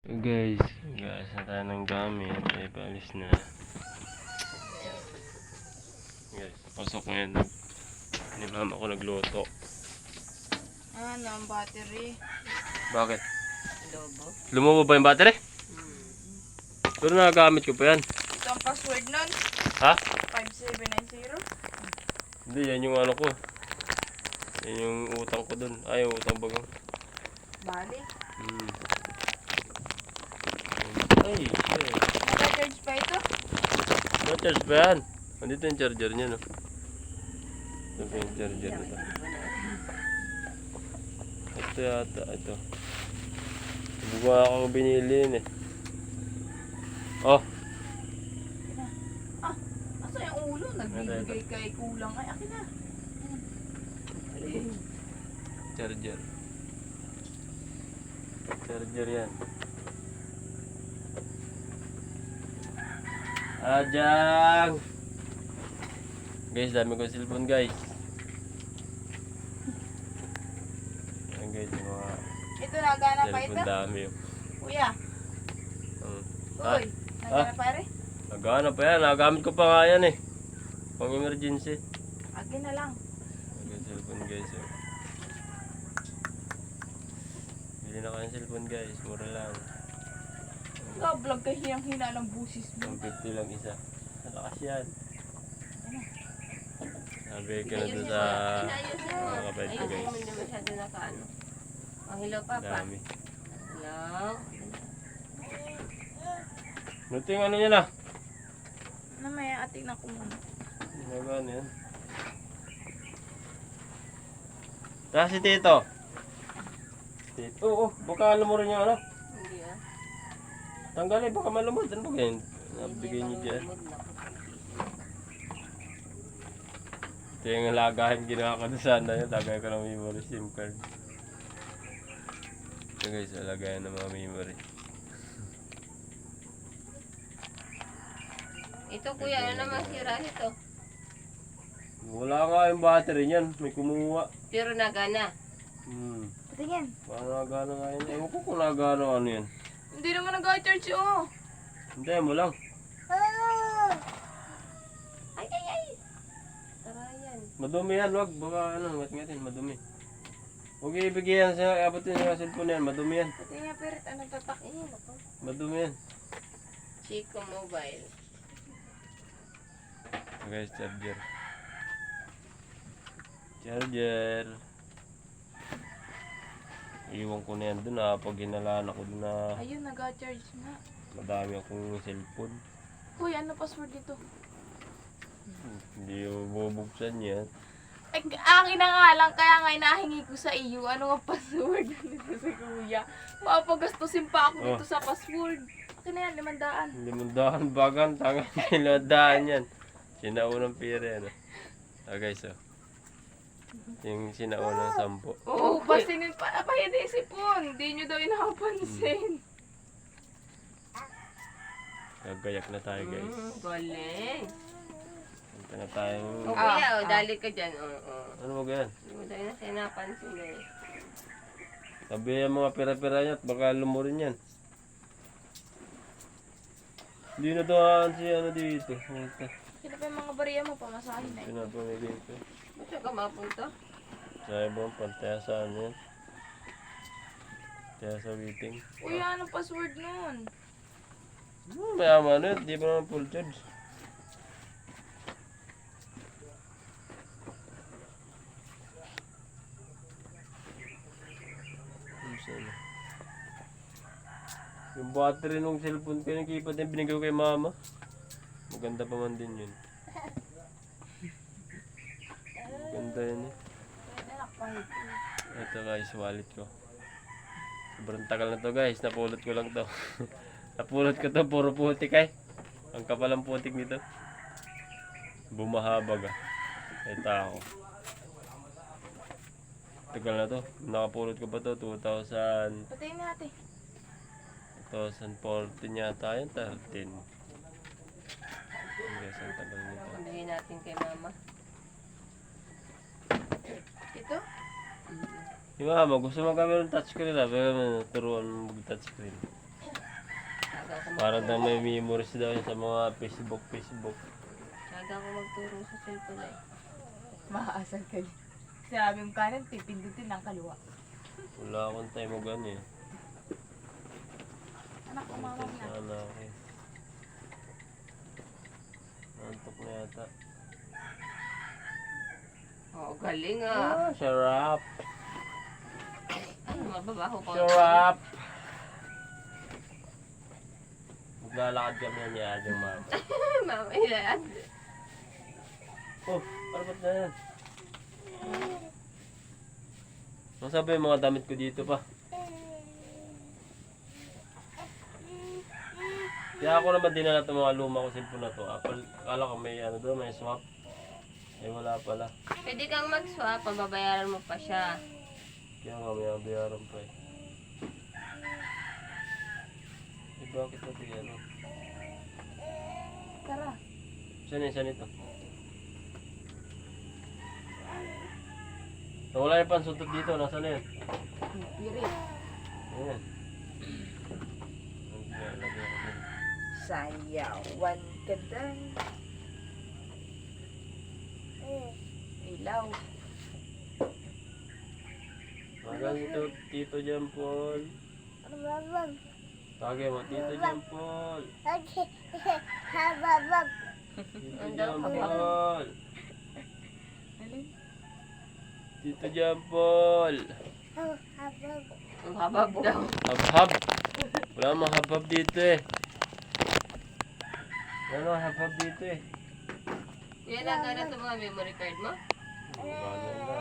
Guys, gas na tayo ng gamit. Ay, paalis na. Guys, pasok ngayon. Ni mama ko nagluto. Ano ang battery? Bakit? Lobo. Lumobo ba yung battery? Pero nagagamit ko pa yan. Ito ang password nun. Ha? 5790. Hindi, yan yung ano ko. Yan yung utang ko dun. Ay, yung utang bagang. Bali. Ay, shit. Naka-charge pa ito? Na-charge pa yan. Andito yung charger niya, no? Ito yung charger nito. Ito yata, ito. Buka ako binili yun eh. Oh! Asa yung ulo? Nagbibigay kay kulang. Ay, akin na. Charger. Charger yan. Ajang! Guys, dami ko cellphone guys. Ayan guys, yung mga Ito nagana pa ito? cellphone dami yun. Kuya. Ah, Uy. Nagana pa rin? nagana pa yan, nagamit ko pa nga yan eh. Pang emergency. Akin na lang. Ayan cellphone guys. Oh. Bili na kayo cellphone guys, mura lang. Ka-vlog kay hiyang-hina ng busis mo. 150 lang isa. Malakas yan. Sabi ko na doon sa mga kapatid ko guys. Hindi masyado nakaano. Oh, hello papa. Dami. Hello. Nuto yung ano niya na. Namaya, ating na ko muna. Ginagawa na yan. Tapos si Tito. Tito, oh, baka alam mo rin yung ano. Hindi ah. Tanggalin, baka malumod. Ano ba ganyan? Nabigay niyo dyan. Ito yung lagahin ginawa ko doon sana yun. Lagay ko ng memory SIM card. Ito guys, lagayan ng mga memory. Ito kuya, ano naman sira nito? Wala nga yung battery niyan. May kumuha. Pero nagana. Patingin. Baka nagana nga yun. Ewan ko kung nagana ano yan. Hindi naman nag-charge oh. Hindi mo lang. Ay, ay, ay. Tara yan. Madumi yan, wag. Baka ano, ngat-ngatin, madumi. Huwag ibigyan sa abutin sa cellphone yan. Madumi yan. Patingin nga perit, anong tatak? Ayun ako. Madumi yan. Chico Mobile. Guys, charger. Charger. Iwan ko na yan dun pag hinalaan ako dun na Ayun, nag-charge na. madami akong cellphone. Uy, ano password dito? Hindi mo bubuksan yan. Ay, akin na nga lang, kaya nga inahingi ko sa iyo. Ano nga password dito si kuya? Mapagastusin pa ako dito sa password. Akin na yan, 500. 500 bagan, tangan 500 yan. Sinaunang pira yan. Guys, oh. Yung sinaunang 10. Oo, pasinin pa. Kaya di sipon. Hindi nyo daw inapansin. Gagayak na tayo guys. Galing. Punta na tayo. O kuya, dali ka dyan. Ano mo ganyan? Hindi mo tayo na sinapansin eh. Sabi yung mga pera-pera niya at baka lumurin yan. Hindi na doon si ano dito. Sino pa yung mga bariya mo? Pamasahin na. Pinapamili dito. Ba't ka mapunta? Sa ibang pantaya sa ano yan. Kaya sa waiting. Uy, anong password nun? Mayaman na yun. Di ba naman full charge? Yung battery nung cellphone ko yung keypad yung binigay ko kay mama. Maganda pa man din yun. Ganda yun eh. Ito guys, wallet ko. Sobrang tagal na to guys, napulot ko lang to. Napulot ko to, puro putik ay. Ang kapal ang putik nito. Bumahabag ah. Ito ako. Tagal na to. Nakapulot ko pa to, 2014 Patayin natin. yata yun, 13. Guys, ang tagal nito. Pabigyan natin kay mama. Ito? Yung mama, gusto mo kami ng touchscreen pero turuan mo mag-touchscreen. Tsaga ko Para daw may memories daw yun sa mga Facebook. Tsaga ko magturo sa cellphone eh. Maaasal ka dyan. Sinabi mo kanan, pipindutin ang kaliwa. Wala akong time mo gano'n eh. Anak, umamam na. Sana ako eh. Nantok na yata. Oo, galing ah. Sarap. Ano, mababaho ko. Sarap. Maglalakad kami yan ni Adjong mama. Mama, yan. Oh, ano ba't na yan? Ang sabi yung mga damit ko dito pa. Kaya ako naman dinala itong mga luma ko cellphone na to. Akala ko may ano doon, may swap. Eh wala pala. Pwede kang mag-swap, mababayaran mo pa siya. Kaya nga may bayaran pa eh. Eh bakit natin ano? Tara. Saan ito? Nawala yung pansuntot dito, nasaan na yun? Pirit. Ayan. Lagyan ko din. Sayawan ka dyan. Ilaw. Magang Tito Jampol. Tagay mo, Tito Jampol. Tito Jampol. Alin? Tito Jampol. Ang habab daw. Habhab. Wala mang habhab dito eh. Ano habhab dito eh. Yan ang ganito mga memory card mo? Bago na.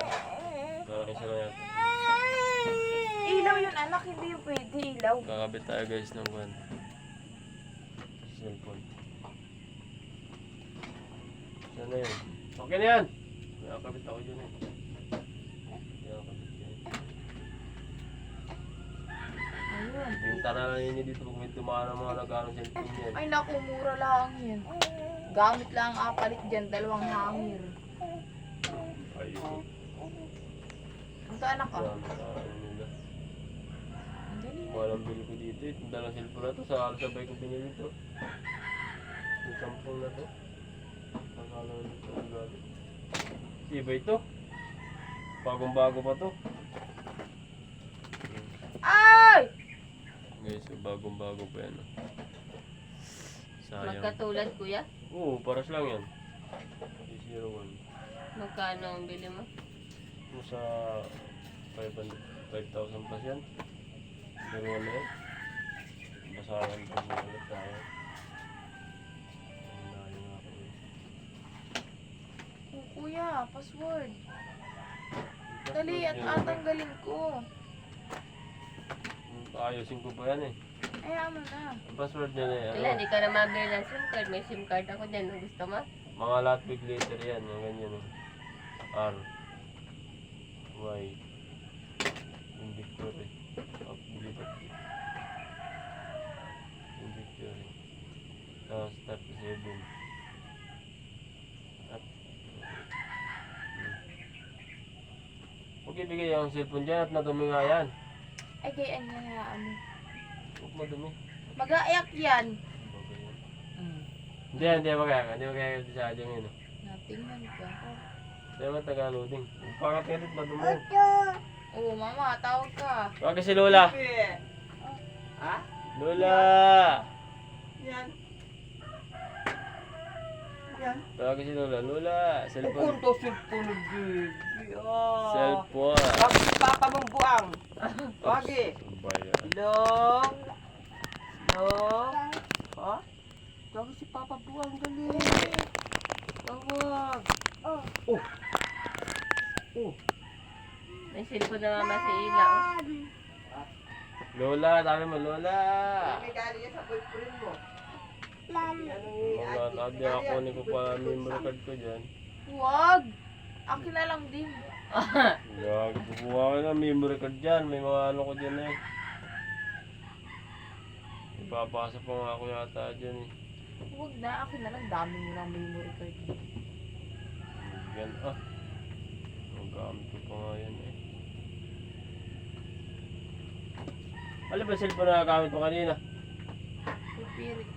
Parang isa lang yata. Ilaw yun, anak. Hindi yung pwede ilaw. Kakabit tayo guys ng kwan. Cellphone. Saan na yun? Okay na yan! Nakakabit ako dyan eh. Nakakabit yan. Ayun. Yung tanalan ninyo dito kung may tumaan ang mga nag-anong cellphone yan. Ay naku, mura lang yan. Gamit lang ang apalit dyan, 2 hangir. Ayun. Ito anak ah. Yan, ano nila. Ang galing. Walang bill ko dito eh. Itong dalang cellphone na to. Sa sabay ko binili to. Yung sampung na to. Nakala ko nito ang galit. Iba ito. Bagong-bago pa to. Ay! Guys, so bagong-bago pa yan. Oh. Sayang. Magkatulad kuya? Oo, paras lang yan. 01. Magkano ang bili mo? Kung sa 5,000 plus yan. Dalawa na yan. Basahan ko na ulit tayo. Ang layo nga ako eh. Oh, kuya, password. Dali at atanggalin ko. Ayusin ko pa yan eh. Ay, ano na. Ang password niya na yan. Wala, di ka na mabili ng SIM card. May SIM card ako dyan. Ang gusto mo? Mga lot big letter yan. Yung ganyan eh. R. Y. Yung victory. Up dito. Yung victory. Tapos start 7. At. Huwag ibigay yung cellphone dyan at nadumi nga yan. Ay, gayaan niya na ano. Huwag madumi. Mag-aayak yan. Bagay yan. Hindi magkaya. Hindi magkaya sa adyang yun. Natingnan ka. Hindi mo taga-loading. Pagkatirit madumi. Oo, mama, tawag ka. Tawag si Lola. Ha? Lola! Yan. Yan. Tawag si Lola. Lola! Cellphone. Pupunto cellphone ng baby. Oh. Cellphone. Tawag si Papa mong buang. Wagi. Bayan. Hello? Hello? Ha? Tawag si Papa buang. Dali. Tawag. Oh. May cellphone na mama si Ila. Oh. Lola! Sabi mo, Lola! Regalo niya sa boyfriend mo. Mga tabi ako ni ko pa memory card ko dyan. Huwag. Akin na lang din. Gag, kukuha ko ng memory card dyan. May mga ano ko dyan eh. Ipapasa pa nga ako yata dyan eh. Huwag na, akin na lang. Dami mo ng memory card. Yan ah. Ang gamit ko pa nga yan eh. Ano ba cellphone na gamit mo kanina? Pirit.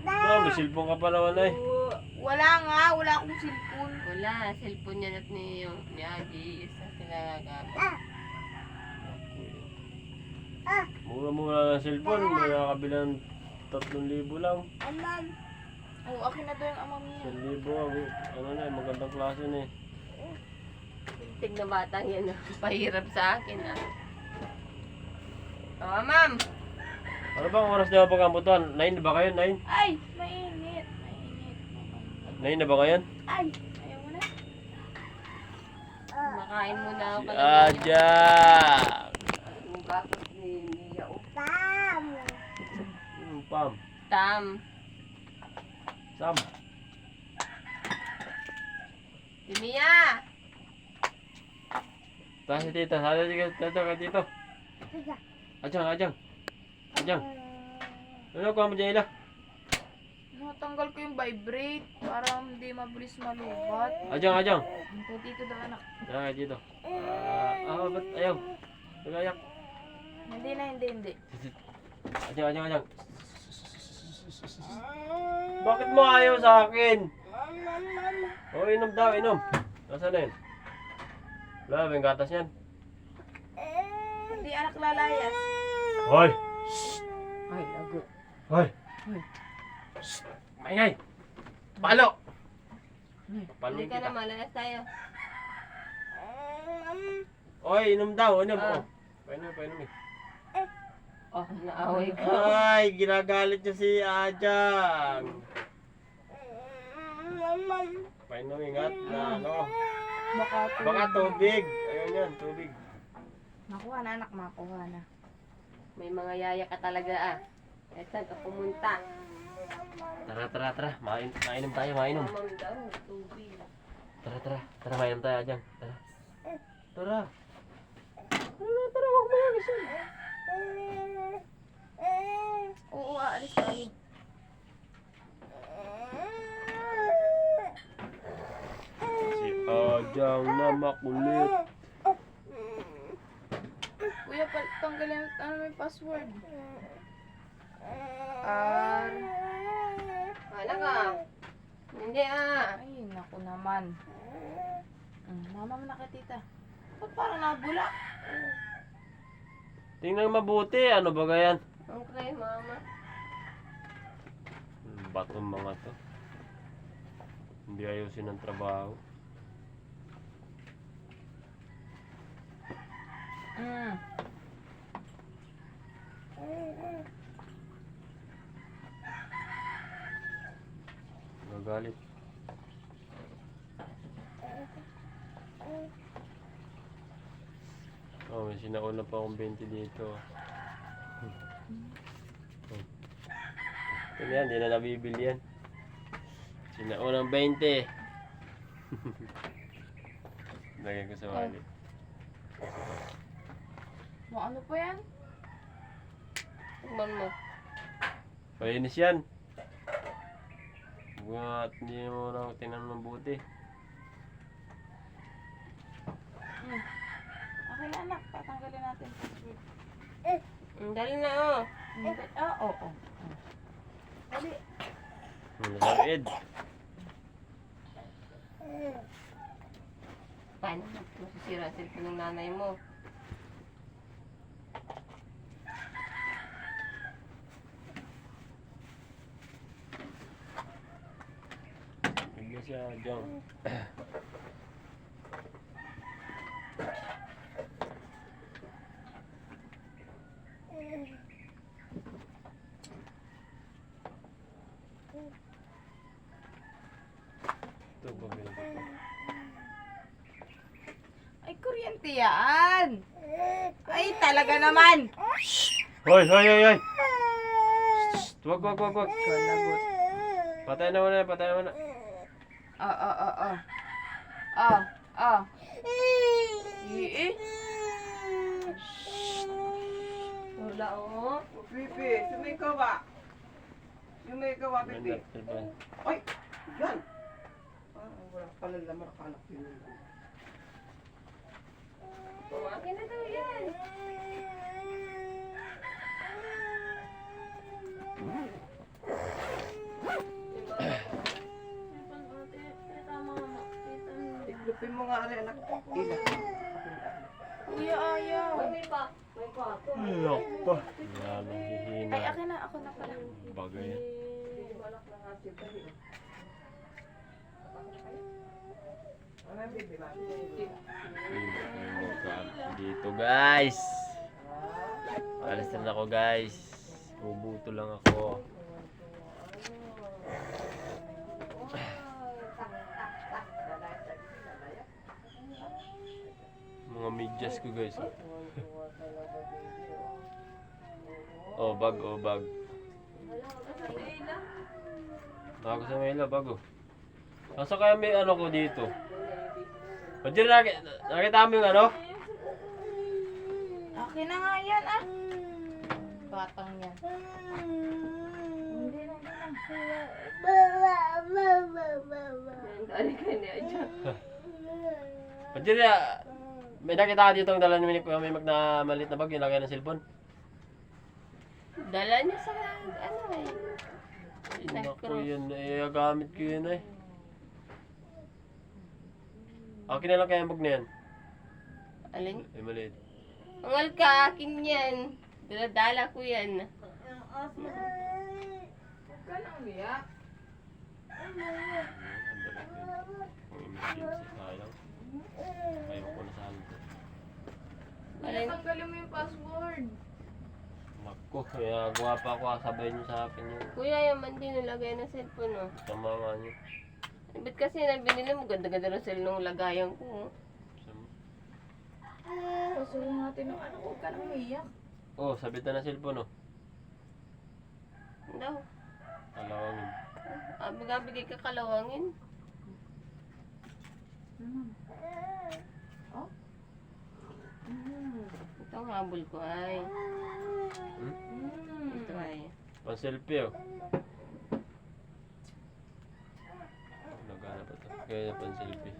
May cellphone ka pa naman ay. Wala nga, wala akong cellphone. Wala, cellphone niya at ni Agi. Isa sila gagamit. Mura-mura ng cellphone. May nakabilang 3,000 lang. Oo, akin na daw yung amam niya. 1,000. Ano na, magandang klase na eh. Tignan batang yan. Pahirap sa akin ah. Oh, ma'am. Ano bang oras na pagkamputuan? 9 na ba kayo? 9? Ay, mainit. Mainit. 9 na ba kayo? Ay, ayaw mo na. Makain muna ako. Si Ajang! Yung gatas ni Nia. Pam. Tam. Sam. Si Mia. Tahan si tita. Tahan si tito. Ajang. Ano ko mo dyan ila? Natanggal ko yung vibrate para hindi mabilis malubat. Ajang. Ito dito daw anak. Tahan dito. Ba't ayaw? Nagayak. Hindi. Ajang. Bakit mo ayaw sa akin? Inom daw, inom. Nasaan na yun? Wala, may gatas yan. Hindi anak lalayas. Hoy! Ay, lago. Hoy! Maingay! Palo! Palo Hindi ka na kita. malayas tayo. Inom daw, inom. Ah. Painom eh. Oh, naaway ka. Ay, ginagalit niya si Ajang. Painom, ingat na ano. Baka tubig. Ayun yan, tubig. Makuha na anak, makuha na. May mga yaya ka talaga ah. Eh, saan ka pumunta? Tara. Mainom tayo, mainom. Mamang daw, tubig. Tara, mainom tayo, Ajang. Tara, huwag mo magising. Oo, aalis tayo. Si Ajang na makulit. Kuya, tanggalin ano may password. R. Wala ka. Hindi ah. Ay, naku naman. Mama mo na kay tita. Ba't parang nabula? Tingnan mabuti, ano ba ganyan? Okay, mama. Batong mga to. Hindi ayusin ang trabaho. Nagalit. May sinauna pa akong 20 dito. Ito yan, hindi na nabibili yan. Sinaunang 20. Lagay ko sa wallet. Ano pa yan? Tignan mo. Palinis yan. At hindi mo na tingnan mabuti. Okay na anak, tatanggalin natin password. Dali na oh. Oo. Dali. Nalawid. Paano? Masisira ang cellphone ng nanay mo. Bigla siya, Jong. Ito ba ganito? Ay, kuryente yan. Ay, talaga naman. Hoy! Wag. Kalagot. Patay na muna. Wala oh. Pipi, sumigaw ba? Pipi. Ay, yan. Wala pala lamar kanak yun. Kumakin na daw yan. Ipin mo nga rin anak. Ila. Kuya, ayaw. May pa. May pa. Iyak pa. Lalong hihina. Ay, akin na. Ako na pala. Bagay. Ano yung baby ba? Dito guys. Alis na ako guys. Bubuto lang ako. Mga medyas ko guys. Oh, bag, oh, bag. Bago sa Mela, bago. Nasa kaya may ano ko dito? O dyan, nakita mo yung ano? Akin na nga yan, ah. Batang yan. Hindi na, Dali ka niya dyan. O dyan, may nakita ka dito ang dala ni Kuya may malit na bag, yung lagay ng cellphone. Dala niya sa ano eh. Naku yun, gamit ko yun eh. Akin na lang kaya yung bag na yan. Alin? Ay, maliit. Angal ka, akin yan. Dala ko yan. Huwag ka na umiyak. Ang dalit yun. Kung emergency, sayang. Ayaw ko na sa ano to. Alin? Tanggalin mo yung password. Naku, kaya gawa pa ako, sabay niyo sa akin yun. Kuya, yung man din nilagay ng cellphone oh. Tama nga niyo. Ba't kasi nabinili mo, ganda-ganda ng cell nung lagayan ko. Pasuhin natin ng ano. Huwag ka na umiyak. Oh, sabit na ng cellphone oh. Daw. Kalawangin. Bigay ka kalawangin. Oh? Ito ang habol ko ay. Ito ay. Pang selfie oh. Nagana pa to. Kaya pang selfie.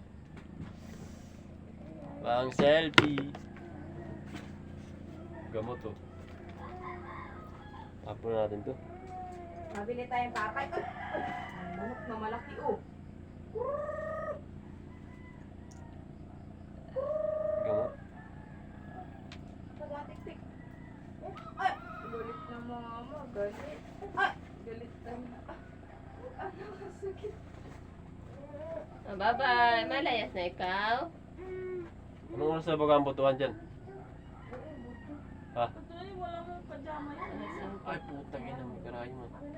Pang selfie. Gamot oh. Tapon natin to. Mabili tayong papay. Ang manok na malaki, oh. Gamot. Nagatik-tik. Ay! Galit na mama. Galit. Ay! Galit na. Ano kasakit? Bye-bye. Malayas na ikaw. Anong oras na baga ang butuhan dyan? Ha? Patuloy, wala mong pajama yan. Ay putang ina, may karayo mo. Wala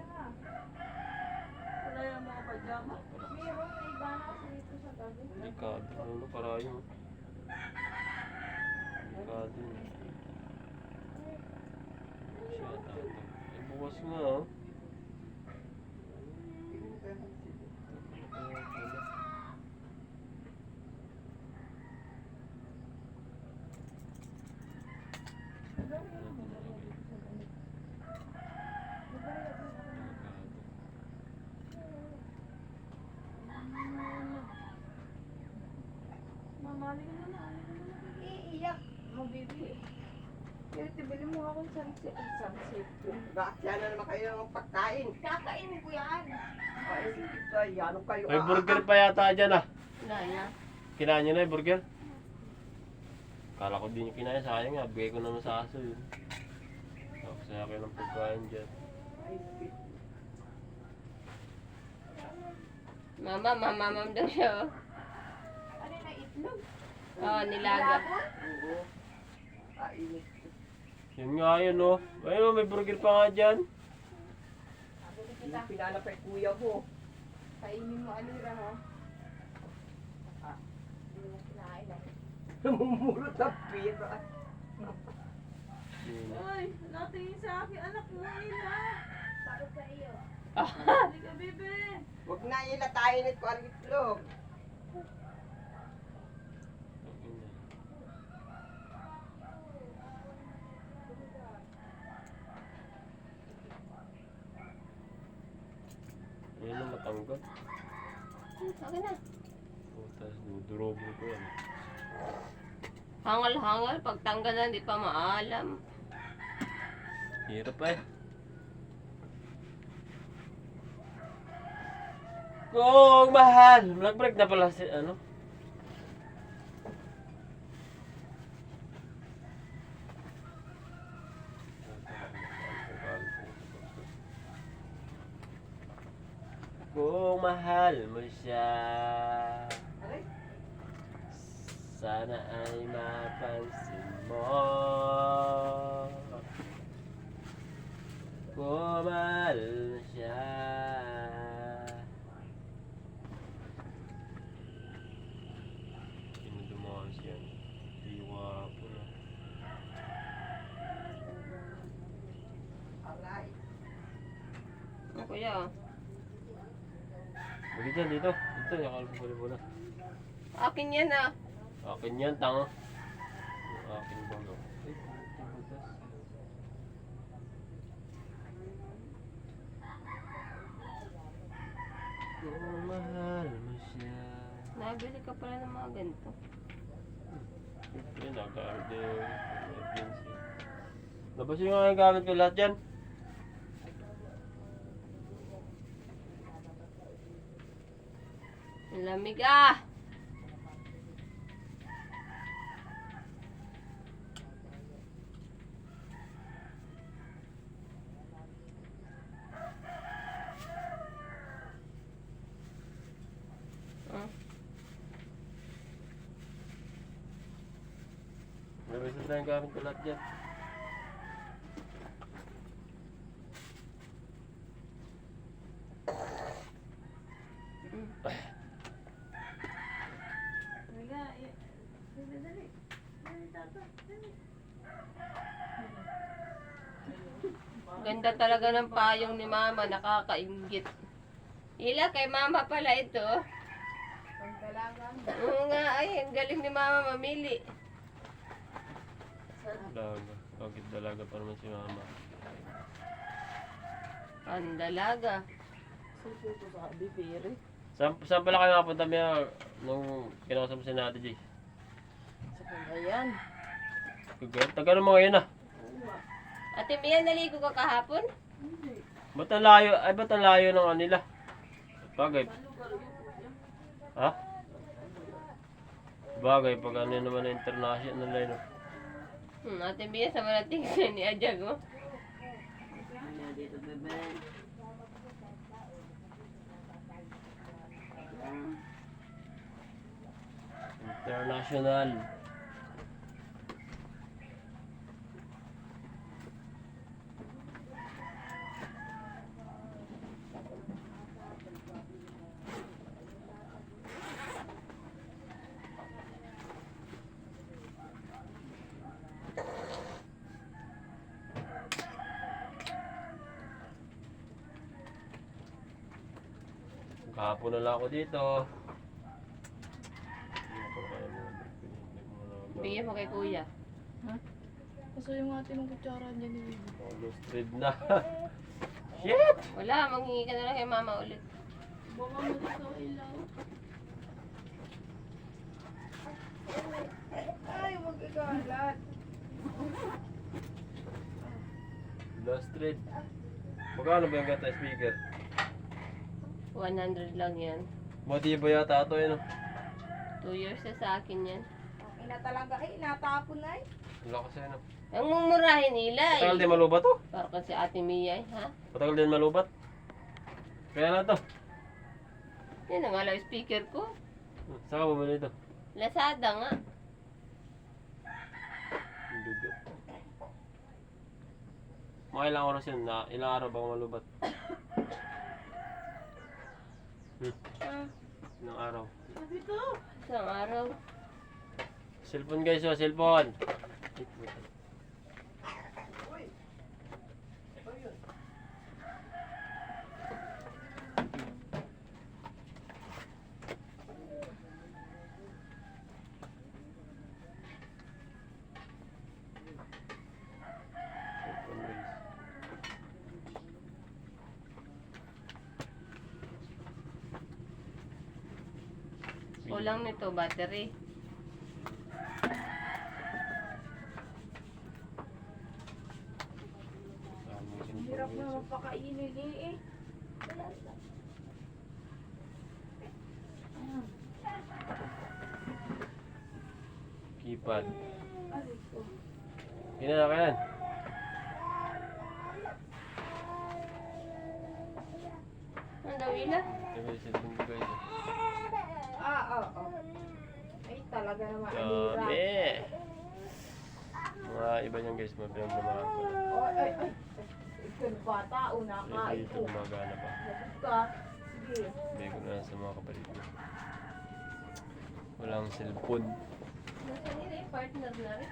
yung mga pajama. Meron, may iba na kasi dito sa gabi. Delikado, ano karayo mo. Delikado yun. Siya, tato. Ay bukas nga oh. Mamali ka na. Iiyak. Mabibi. Kaya tibili mo akong sunset. Sunset. Bakit na naman kayo ng pagkain? Kakainin ko yan. Ay, ano kayo? May burger pa yata dyan ah. Wala na. Kinain nyo na yung burger? Kala ko din yung kinain, sayang nga. Bigay ko naman sa aso yun. Tapos saya kayo ng pagkain dyan. Mamam daw siya. Oh. Ano na itlog? Oo, nilaga. Oo. Kainit. Yun nga yun oh. Ayun oh, may burger pa nga dyan. Yung pinanap kay kuya ko. Kainin mo alira, ha? Hindi mo kinain, ha? Namumulot ang pira. Yun. Uy, natingin sa akin, anak mo, ila. Para sa iyo. Ah. Hindi ka, bebe. Huwag na ila tayo nito ang itlog. Yan ang matanggal. Okay na. Tapos dudurobo ko yan. Hangal-hangal. Pagtanggal na, hindi pa maalam. Hirap eh. Kung mahal. Nag-break na pala si ano. Kung mahal mo siya, Aray. sana ay mapansin mo. Kung mahal mo siya. Pinudumaan siya. Diwa po na. Aray. Kuya, oh. Bagi dyan, dito. Dito, nakalapag mo na. Akin yan ah. Akin yan, tanga. Yung akin bago. Ay, puti butas. Kung mahal mo siya. Nabili ka pala ng mga ganito. Siyempre, nag-aaral din yung emergency. Labas yung mga gamit ko lahat dyan. Ang lamig ah! Ah, Labas na yung gamit ko lahat dyan. Ganda talaga ng payong ni mama, nakakaingit. Ila, kay mama pala ito. Ang dalaga. Oo nga, ay, ang galing ni mama mamili. Dalaga. Bakit dalaga pa naman si mama? Ang dalaga. Susuko sa bibiri. Saan pala kayo nakapunta Mia nung kinakausap mo si Nati J? Sa Cagayan. Taga mo ngayon ah. Ate Mia, naligo ka kahapon? Ba't ang layo? Ay, ba't ang layo ng kanila? Bagay. Ha? Bagay, pag ano naman na international line. Ate Mia, sa malating siya ni Ajag, oh. International. Kahapon na lang ako dito. Bigyan mo kay kuya. Kaso yung ate ng kutsara niya ni Bibi. Almost red na. Shit! Wala, manghingi ka na lang kay mama ulit. Baka mo dito ilaw. Ay, magkakalat. Last red. Magkano ba yung gata speaker? 100 lang yan. Matiba yata ito yun. 2 years na sa akin yan. Okay na talaga eh, natapon na eh. Wala kasi ano. Ang mumurahin nila Matagal eh. din malubat to. Para kasi ate Mia eh, ha? Matagal din malubat. Kaya na to. Yan ang alaw speaker ko. Saan ka bumili ito? Lazada nga. Ang bigat. Mga ilang oras yun na ilang araw bang malubat? Ilang araw. Isang araw. Cellphone guys, oh, cellphone. Cellphone guys. Kulang nito, battery. Hirap na magpakainin eh. Keypad. Aray ko. Yan na kayan. Ang dawila. Ito yung cellphone ko guys. Oo. Ay, talaga naman, alira. Dami! Mga iba niyan guys, mapinagdamahan ko lang. Ay. Ikaw na bata, una ka. Ito gumagana pa. Lapit ka. Sige. Bigay ko na sa mga kapatid ko. Walang cellphone. Nasa nila yung partner na rin.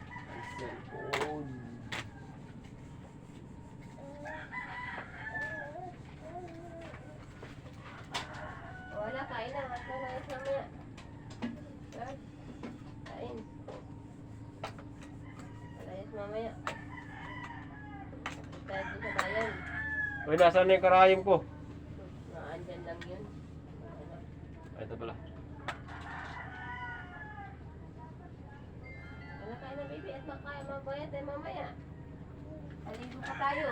Cellphone. Wala, kain na. Mas malayas mamaya. Guys, kain. Malayas mamaya. Tayo doon sa bayan. Uy, nasaan na yung karayom ko? Naandyan lang yun. Ay, ito pala. Wala kain na baby at makaya mabayad tayo mamaya. Aligo pa tayo.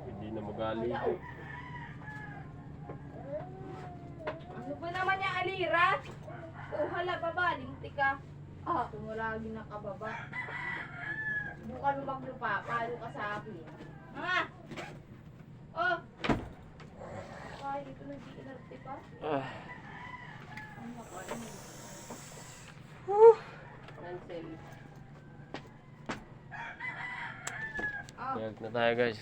Hindi na magaligo. Ano ba naman yung alira? Hala, baba, linti ka. Kung wala lagi nakababa. Bukan mo maglupa, palo ka sa akin. Mga! Oh! Ay, dito nag-iinarte pa. Ah, Ano ako, ano? Cancel. Balik na tayo guys.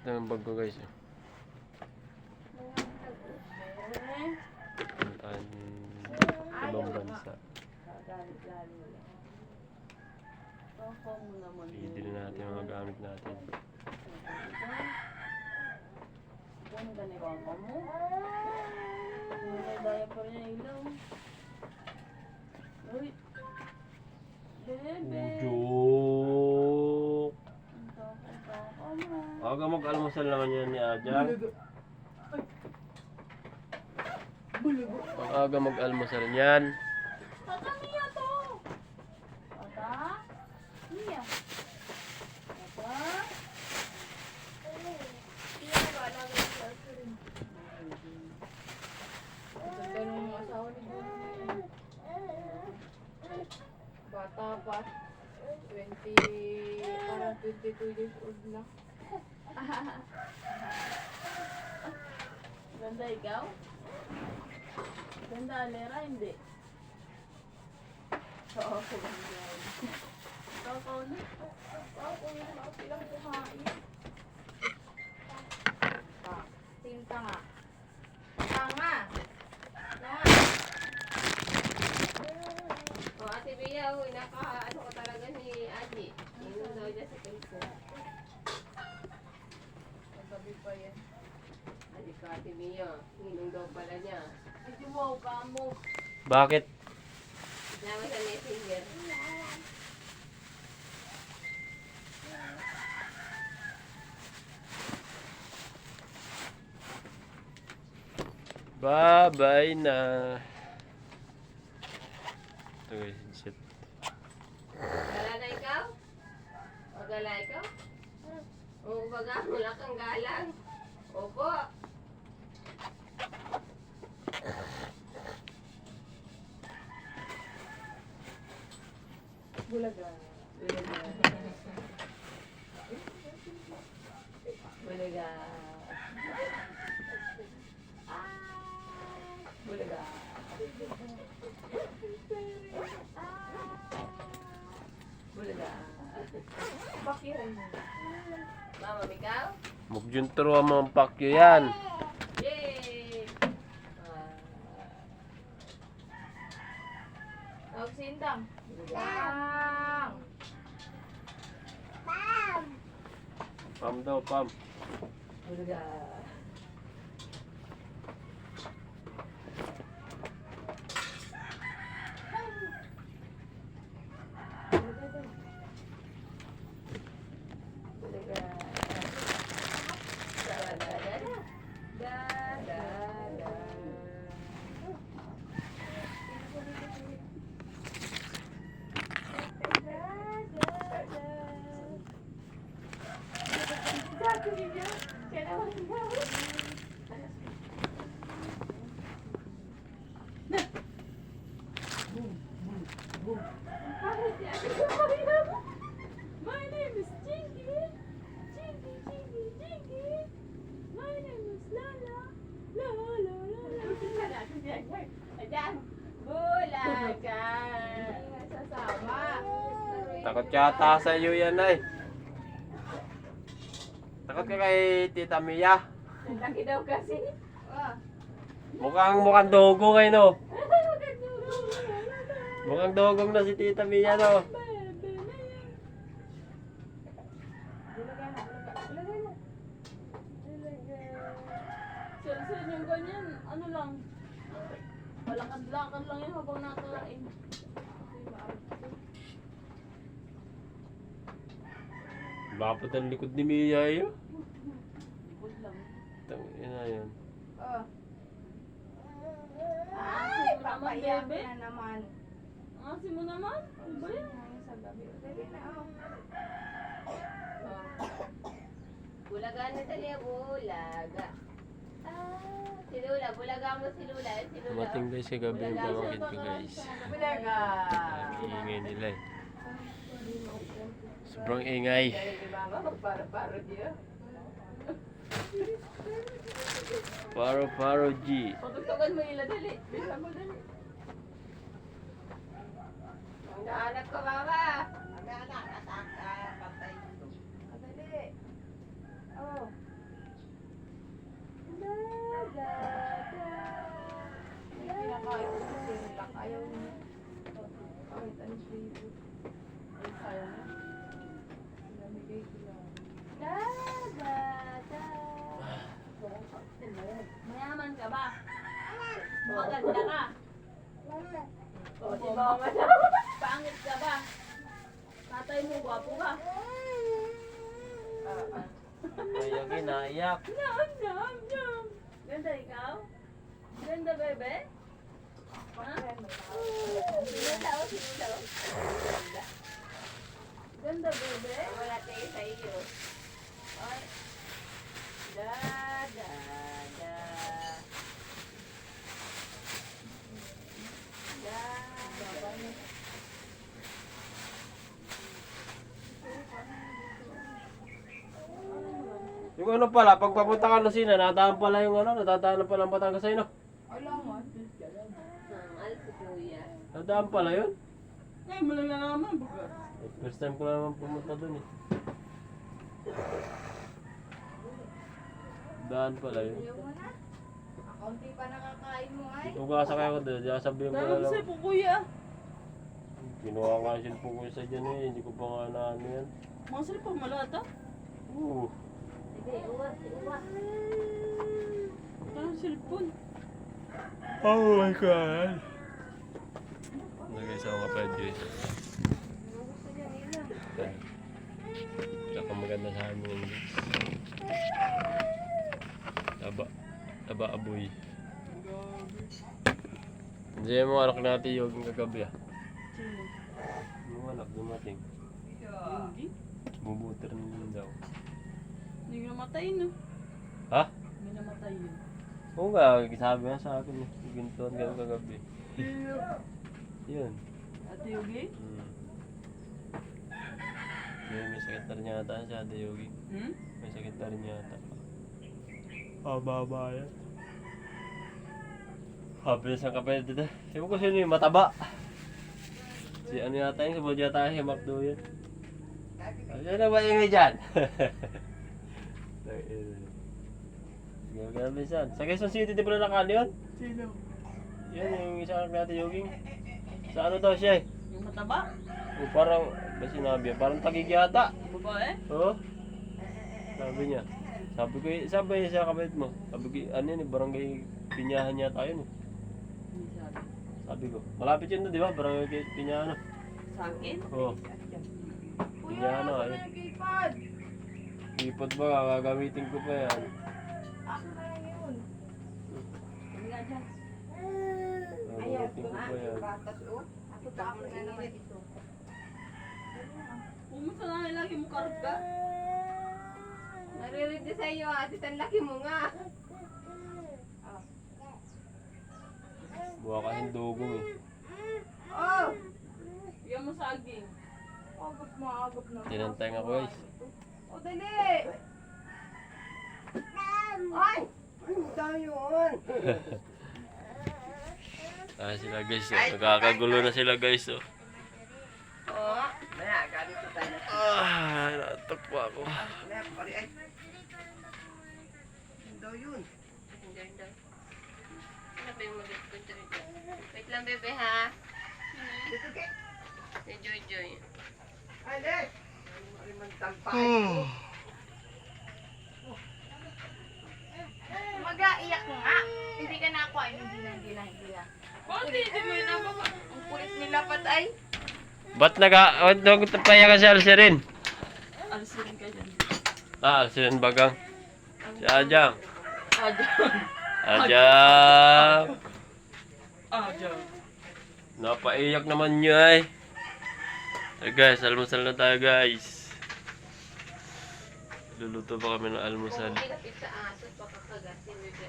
Ito yung bag ko guys. Puntaan ibang bansa. Galit lalo lang. Toko mo naman. Bibili natin yung mga gamit natin. Ano ganun ko mo? May daya pa rin yung ilaw. Uy! Bebe! Joke! Ang toko mo. Aga mag-almusal naman yan ni Ajang. Aga mag-almusal yan. Tata, Mia to! Tata? Mia? Tata? Ganda nung asawa ni Bonnie. Bata pa. 22 years old na. Ganda ikaw? Ganda alera, hindi. Oo, ganda. Ikaw na. Ikaw silang kumain. Tingin tanga. Tanga! Tanga! O, Ate Bea, ano ko talaga ni Aji. Inom daw niya sa pinto. Nagsabi pa yan. Aji ka, Ate Bea. Inom daw pala niya. Ito mo, kamo. Bakit? Sinama sa messenger. Bye-bye na. Ito guys, shit. Gala na ikaw? Magala ikaw? Oo, baga, wala kang galang. Opo. Bulaga. Bulaga. Bulaga. Bulaga. Pakiran mo. Mama, ikaw? Mugjun turo ang pakyo yan. Yay! Tawag si Indang. Bang! Pam daw, pam. Bulaga. Bulaga. Da, da, da, da. Da, da, da. My name is Jinky. Jinky, Jinky, Jinky. My name is Lala. Takot yata sa iyo yan ay. Takot ka kay Tita Mia. Ang laki daw kasi. Ah. Mukhang dugong ay no. Mukhang dugong na si Tita Mia no. Sel-sel yung ganyan, ano lang. Malakad-lakad lang yun habang nakain. Lapot ang likod ni Mia yun. Likod lang. Tangina yan. Ah. Ay, Papayak bebe. na naman. Asi mo naman. Ano ba yan? Ngayon sa gabi. Dali na, oh. Bulaga na dali, bulaga. Si Lula, bulaga mo si Lula. Si Lula. Dumating guys sa gabi yung pamangkin ko guys. Bulaga. Ang ingay nila eh. Sobrang ingay. Dahil di mama, magparo-paro diyo. Paro G. Patugtugan mo ila, dali. Bisa mo, dali. Ang anak ko, mama. Ang anak, patay ito. Dali. Oh. Pinakain ko sa silak. Ayaw niya. Kahit ano flavor. Ay, sayang na. Pinamigay ko lang. Mayaman ka ba? Maganda ka? O, di ba ako Pangit ka ba? Tatay mo, gwapo ka? Naiyak eh, naiyak. Ganda ikaw? Ganda, bebe? Ha? Sinulaw, sinulaw. Ganda, bebe? Wala tayo sa iyo. Ay. Da, da, da. Da, da. Yung ano pala, pag papunta ka Lucena, nadaan pala yung ano, nadadaan pala ang Batangas sa'yo, no? Alangan. Mahal si kuya. Nadaan pala yun. Eh, malang na naman, buka. Eh, first time ko naman pumunta dun eh. Daan pala yun. Ayaw mo na. Kaunti pa nakakain mo ay. Kung kasakay ko doon, sabihin ko na Dahil lang. sa po, kuya. Kinuha nga yung cellphone ko sa dyan eh, hindi ko pa nga na ano yan. Mga sila pa malata. Oo. Sige, uwa, uwa. Ang cellphone. Oh my God! Nagay sa mga pad guys. Saka maganda sa amin yung guys. Taba aboy. Hindi mo anak natin yung kagabi ah. Yung anak dumating. Hindi. Bubuter nila daw. Hindi namatay, no? Ha? Hindi namatay yun. Oo nga, sabi nga sa akin eh. Gintuan ka kagabi. Yun. Ate Yugi? May sakit na rin yata siya, Ate Yogi. May sakit na rin yata. Baba yan. Habilis ang kapatid dito. Ewan ko sino yung mataba. Si ano yata yung sabod yata si Macdo yun. Ano na ba yung dyan? Gagawin minsan. Sa Quezon City, di ba na nakano yun? Sino? Yan yung isa anak natin Yoging. Sa ano daw siya eh? Yung mataba? O parang, ba sinabi yan? Parang tagig yata. Babae? Oo. Sabi niya. Sabi niya sa kapatid mo. Sabi ko, ano yun eh, barangay Pinyahan yata yun eh. Hindi sabi. Sabi ko, malapit yun na di ba? Barangay Pinyahan na. Sa akin? Oo. Kuya, Pinyahan na saan ayun. na yung keypad? Ipod ba, gagamitin ko pa yan. Ako na lang yun. Hindi nga dyan. Gagamitin ko pa yan. Batas, oh. Ako pa ako na naman ito. Kumusta na lagi mo karga? Naririndi sa iyo, ate, tan laki mo nga. Buha kasing dugong eh. Oh! Bigyan mo saging. Agap na. Tinantay nga ko guys. O, dali! Ay! Ano tayo yun? Sila guys, oh. Nagkakagulo na sila guys oh. Oo. Maya, galit Kuha ko. Lep, pare, ay. Ano daw yun? Enjoy daw. Ano ba yung mag-punta rito? Wait lang, bebe, ha? Dito, ke. Enjoy. Ay, Lep. Marimang talpay. Mag-aiyak ko nga. Hindi ka nakuha. Hindi na. Bakit hindi mo yun ako? Ang kulit nila patay. Ba't nagtapaya ka si Alcerin? Alsirin ka dyan. Alcerin bagang. Si Ajang. Adyan. Ajang. Napaiyak naman niyo ay. Hey guys, almusal na tayo guys. Luluto pa kami ng almusal. Kung ilapit sa aso, pakakagasin, bebe.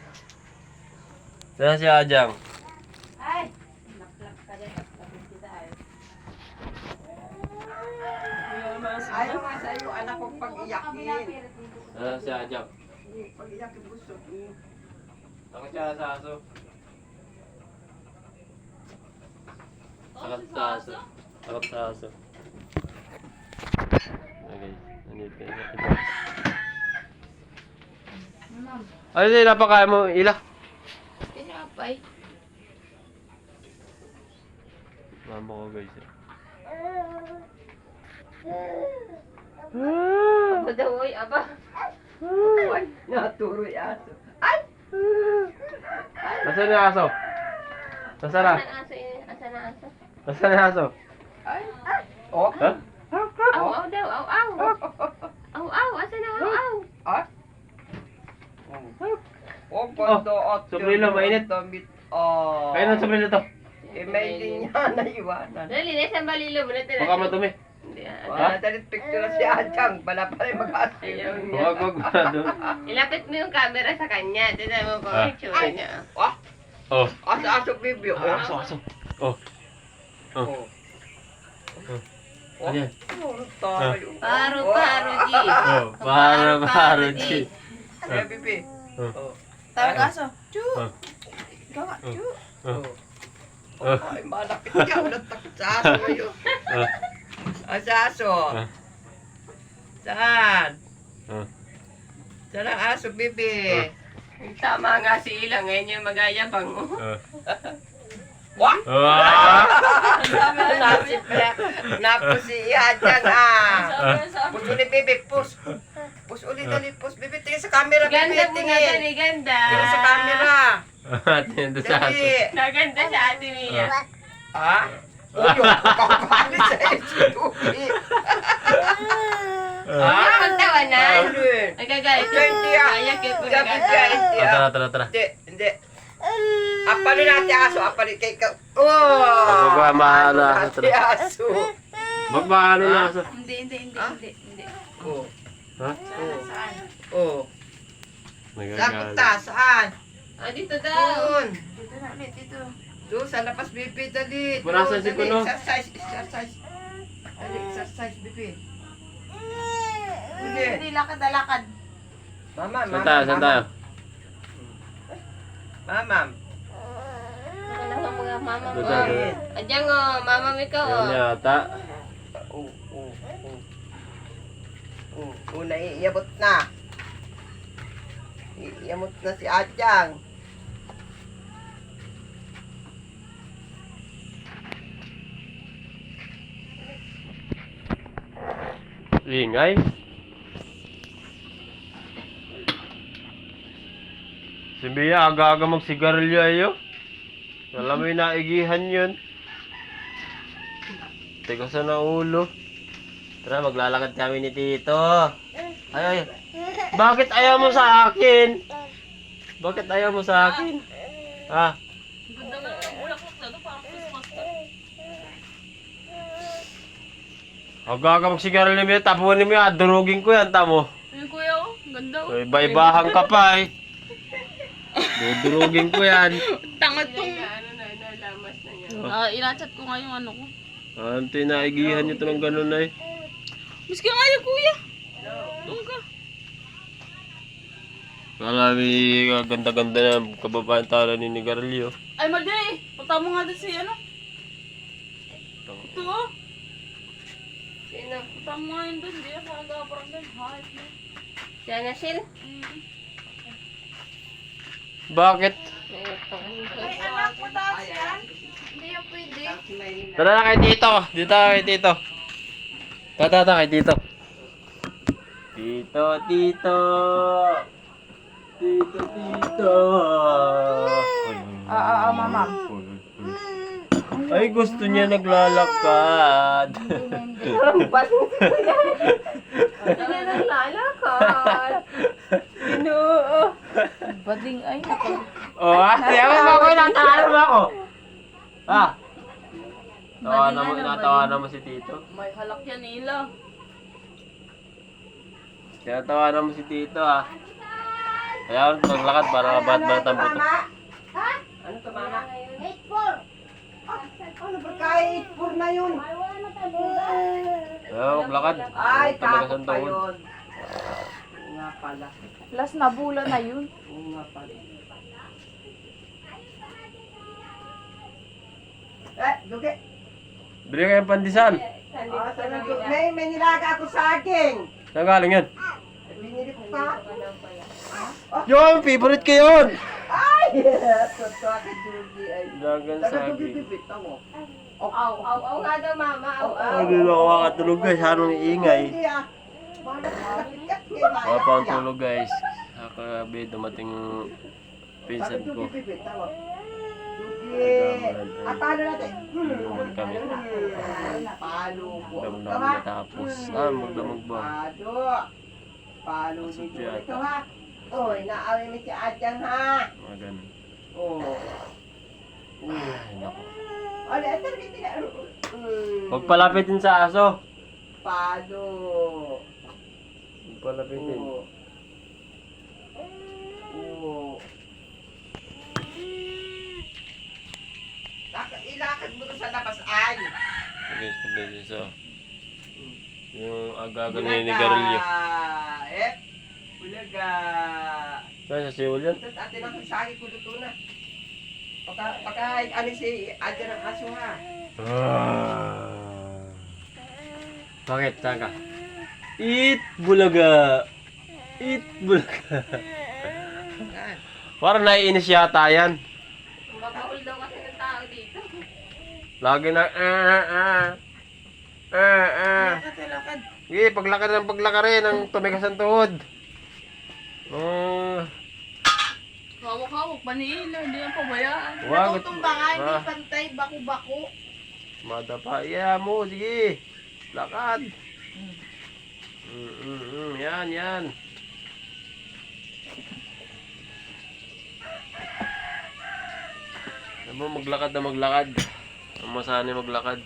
Saan si Ajang? Ay! Laklak ka din. Lapit kita, ay. Ayaw nga sa'yo, anak kong pag-iyakin. Saan si Ajang? Pag-iyakin gusto. Takot siya sa aso. Takot sa aso. Takot sa aso. Okay, nandito na. Ano din napakain mo, Ila? Tinapay. Mama ko guys. Aba daw, oy, aba. Ay, naturoy aso. Ay! Nasaan yung aso? Nasaan na? Asan aso yun? Asan na aso? Nasaan yung aso? Ay! Oh! Ha? Aw daw, aw. Aw, asan na aw? Ah? Oh, kondo at sobrilo, mainit. damit. Oh. Kaya nang sabihin na to. May niya naiwanan. Dali, nasa balilo mo na tira. Baka matumi. Hindi, Wala talit picture si Ajang. Bala pa rin mag-asin. Huwag na doon. Ilapit mo yung camera sa kanya. Tignan mo kung Ah. yung tsura niya. Ah! Oh. Aso bibi. Oh. Aso. Oh. Oh. Oh. Ano yan? Oh, tayo. Paro, G. Oh. Paro, G. Eh, bibi. Oh. Oh. Tawag aso. Chu! Oh. Ikaw nga, chu! Oh. Oh. Ay, malapit ka. Ulat takot sa aso ngayon. Oh. Ah, sa aso. Ah. Saan? Oh. Saan ang aso, bibi? Tama nga si Ila. Ngayon yung mag-ayabang mo. Oh. Wah! Ah! Napos si Ajang Pus ulit, bibi. Pus. Pus ulit, dali. Pus, bibi. Tingin sa camera, bibi. Ganda po na Tingin. dali, ganda. Tingin sa camera. Tingnan doon sa aso. Dali. Naganda sa ate Mia. Ha? Uyo, kakapali sa isutuki. Ah. Ang pagtawanan. Alin? Nagagalit. Hindi ah. Ayak yung Gabi pagkakatawa. ka, hindi ah. Tara. Hindi. Apalin natin aso, apalin kay ka. Oh! Magmamahal na aso. Natin aso. Magmahal na aso. Hindi. Oh. Ha? Saan? Oh. Sagot Nagagalit. ta, saan? Ah, dito daw. Doon. Dito na ulit, dito. Doon, sa lapas, bibi, dali. Punasan si Dali, Kuno. Exercise. Dali, exercise, bibi. Dali. Hindi, lakad. Mama. Saan tayo? Mama. Ano lang ang mga mama mo. Dito. Adyang oh, mama mo ikaw Yan oh. yata. Naiiyabot na. Iiyamot na si Ajang. Ingay. Si Mia, aga-aga magsigarilyo ayo. Alam mo yung naigihan yun. Teka sa na ulo. Tara, maglalakad kami ni Tito. Ay. Bakit ayaw mo sa akin? Bakit ayaw mo sa akin? Ha? Ganda nga ng bulaklak na ito, parang Christmas na. Aga-aga magsigarilyo ni Mia, tapuan ni Mia, durugin ko yan, tamo. Ayun kuya, oh. Ganda oh. Iba-ibahan ka pa eh. Dudurugin ko yan. Tangad tong. Ano na, nalamas na niya. Inachat ko nga yung ano ko. Ante, naigihan nyo ito ng ganun ay. Miski nga yung kuya. Doon ka. Marami ganda-ganda na kababayan tala ni Nigarilyo. Ay, Magday. Punta mo nga doon si ano. Ito oh. Sino? Tama yun dun, di ako nag-aparang dun. Hait na. Siya na, Sil? Bakit? Ay, anak mo taas yan. Hindi yan pwede. Tara na kay Tito. Dito kay Tito. Tata kay Tito. Tito, Tito. Tito, Tito. Mama. Ay, gusto niya naglalakad. Parang baling Hindi na naglalakad. Ginoo. Bading ay nako. Oh, sabi mo ako, natalo mo ako. Ah. Natawanan mo si Tito. May halak yan nila. Tinatawanan mo si Tito, ha. Kaya maglakad para mabat-bat ang buto. Ano to, mama? 8-4. Ano ba kaya 8-4 na yun? Kaya maglakad. Ay, Talaga takot sa pa tuhod. yun. Oo nga pala. Plus nabula na yun. Oo nga pala. Dugi. Bili kayong pandesal. May nilaga ako saging. Saan galing yan? Binili ko pa. Yun, favorite ko yun! Ay! Totoo ka, Dugi. Ay. Dagan Taga Dugi, sagi. bibit ako. Aw nga daw, mama. Aw. Hindi na ako makatulog guys, anong iingay. Hindi ah. Bakit nakakit ka? Wala pa ang tulog guys. Kakabi, dumating yung pinsan Taga ko. Dugi, bibit ako. Dugi. Paano natin? Inuman kami. Palo po. Damag na kami natapos. Ah, magdamag ba? Palo. Palo Masuk dito. yata. Ito ha. Oy, naawin mo si Adjang ha. Mga ganun. Oh. Ay, naku. Ole, ito hindi na. Huwag palapitin sa aso. Palo. Huwag palapitin. Oo. Oo. Ilakad mo to sa labas ay. Guys, pagdating sa yung aga-aga na yung nigarilyo. Bulaga. Saan sa siwal yan? Ito atin ang sagi ko luto na. Baka ano si Adjang ng aso ha. Bakit? Saan ka? Eat bulaga! Eat bulaga! Parang naiinis yata yan. Mabakul daw kasi ng tao dito. Lagi na Lakad. Sige, paglakad ng paglakarin ng tumigas ang tuhod. Hawak-hawak, panila, hindi yan pabayaan. Wag. Natutumba nga, hindi pantay, bako-bako. Madapa. Yeah mo, sige. Lakad. Yan, yan. Alam mo, maglakad na maglakad. Ang masani maglakad.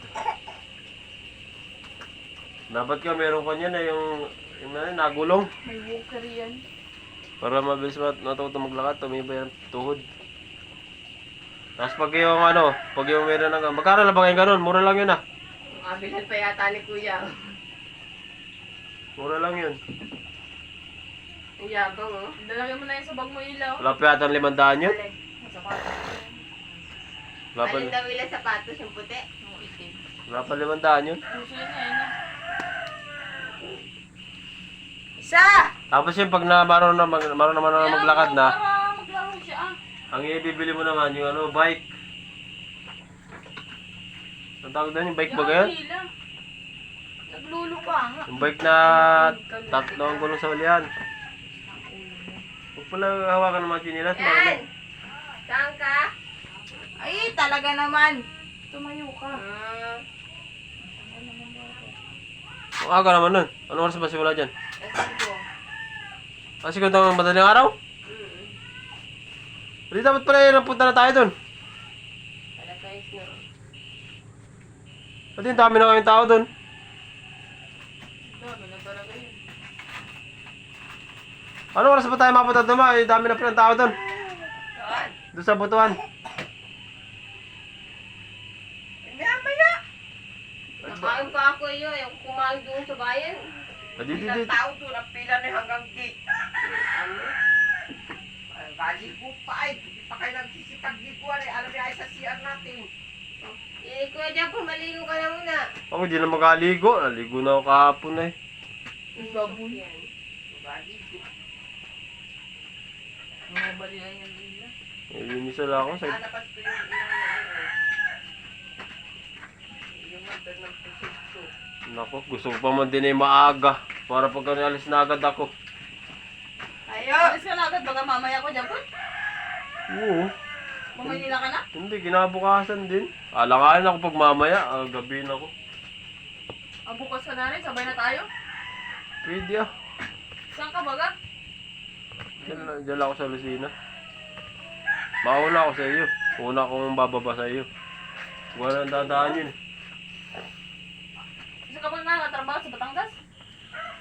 Dapat ka meron ka niyan yung nagulong. May walker yan. Para mabilis natuto maglakad, tumibay ang tuhod. Tapos pag yung meron ng magkano lang ba kayo ganun? Mura lang yun ah. Mabilan pa yata ni Kuya. Mura lang yun. Ang yabang, oh. Dalagyan mo na yun sa bag mo ilaw. Wala pa yata 500 yun. Wala pa, Alin daw ilang sapatos yung puti? Ang itim. wala pa 500 yun. Puso yun na yun. Isa! Tapos yung pag marunong naman na maglakad na, Para maglaro siya ah. ang ibibili mo naman yung bike. Ang tawag doon, yung bike ba ganyan? Hila. Naglulo pa nga. Yung bike na tatlo ang gulong sa ulian. Huwag pala hawakan ng mga chinilas. Yan! Saan ka? Ay, talaga naman. Tumayo ka. Ang aga naman nun. Anong oras ba simula dyan? Asigo. Kasi kung itong madaling araw? Hindi dapat pala yun, punta na tayo dun. Alas 6 na. Pati yung dami na kayong tao dun. Dami na talaga yun. Anong oras ba tayo mapunta dun? Ay, dami na pala ng tao dun. Saan? Doon sa butuan. Maya-maya. Nakain pa ako yun. Yung kumain doon sa bayan. Ilang tao doon ang pila na hanggang di. Ano? Bali ko pa ay. Hindi pa kayo nagsisipag di ko. Alam niya ay sa CR natin. Eh, Kuya Japon, maligo ka na muna. Ako, di na makaligo. Naligo na ako kahapon eh. Ang baboy. Mga balihan yan nila. Nilinis lang ako sa... Nalapas ko yung mother ng pusito. Nako, gusto ko pa man din ay maaga. Para pagka alis na agad ako. Ayo! Alis ka na agad, baka mamaya ko dyan po. Oo. Mamanila ka na? Hindi, kinabukasan din. Alanganin ako pag mamaya. Gabi na ako. Bukas ka na rin, sabay na tayo. Pwede ah. Saan ka baga? Diyan lang ako sa Lucina. Mauna ako sa iyo. Una akong bababa sa iyo. Wala nang dadaan yun. Gusto ka ba nakatrabaho sa Batangas?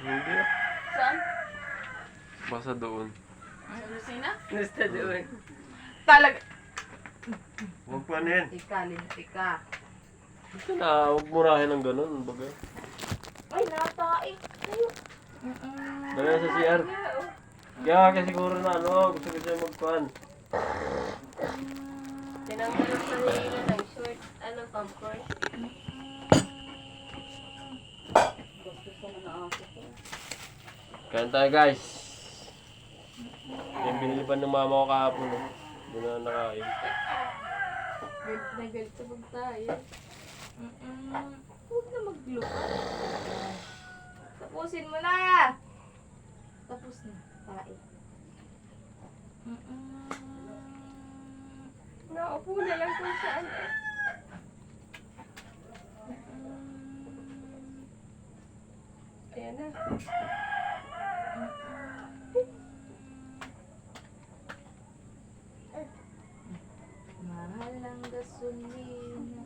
Hindi ah. Saan? Basta doon. Sa Lucina? Basta doon. Talaga. Huwag pa na yan. Tika. Ito na, huwag murahin ng ganun. Bagay. Ay, natai. Dala sa CR. Kaya kasi siguro na ano, gusto ko siya magkuhan. Tinanggal sa nila ng short, popcorn. Kain tayo guys. Yung binili pa ng mama ko kahapon. Hindi na nakain. Galit na galit sa pag tayo. Huwag na maglupa. Tapusin mo na! Tapos na. Tae. Naupo na lang kung saan eh. Ayan na. Mahal ang gasolina.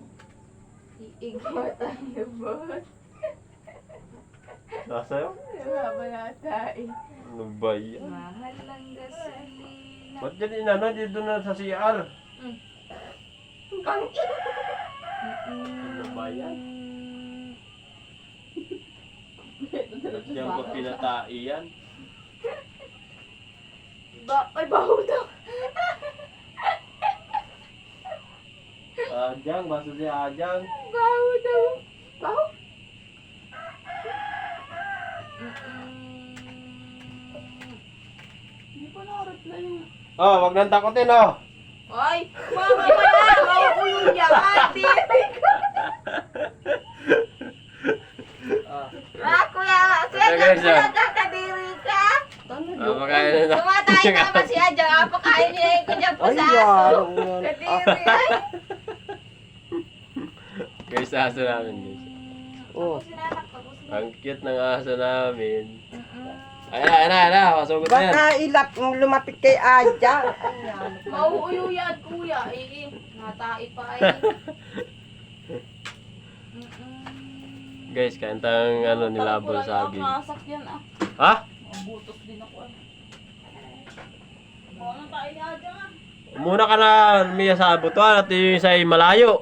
Iigot ang lubot. Nasayo? Haba na tayo. Ano ba yan? Mahal ang gasolina. Ba't yan inano? Dito na sa CR. Ano ba yan? Diyan ko pinatai yan. Ay, baho daw. Ajang, basta si Ajang. Baho daw. Baho. Hindi pa na-reply yung... Oh, wag nang takutin oh. Ay, mama mo yan! Mauulo niya! Ate! Kuya! Kuya, guys, nagkakadiri ka! Makain na. Tumatay naman si Adja. Apakain niya ko dyan po sa aso. Kadiri ay! Guys, aso namin guys. Oh. Ang cute ng aso namin. Ayan na. Masugot na yan. Baka ilap lumapit kay Aja. Mauulo yan, kuya. Natai pa ay. Guys, kantang ano nilabol sa akin. Nakasakyan ah. Ha? Butos din ako ah. Ano tayo ni Adja nga? Muna ka na Mia sa butuan at yung isa ay malayo.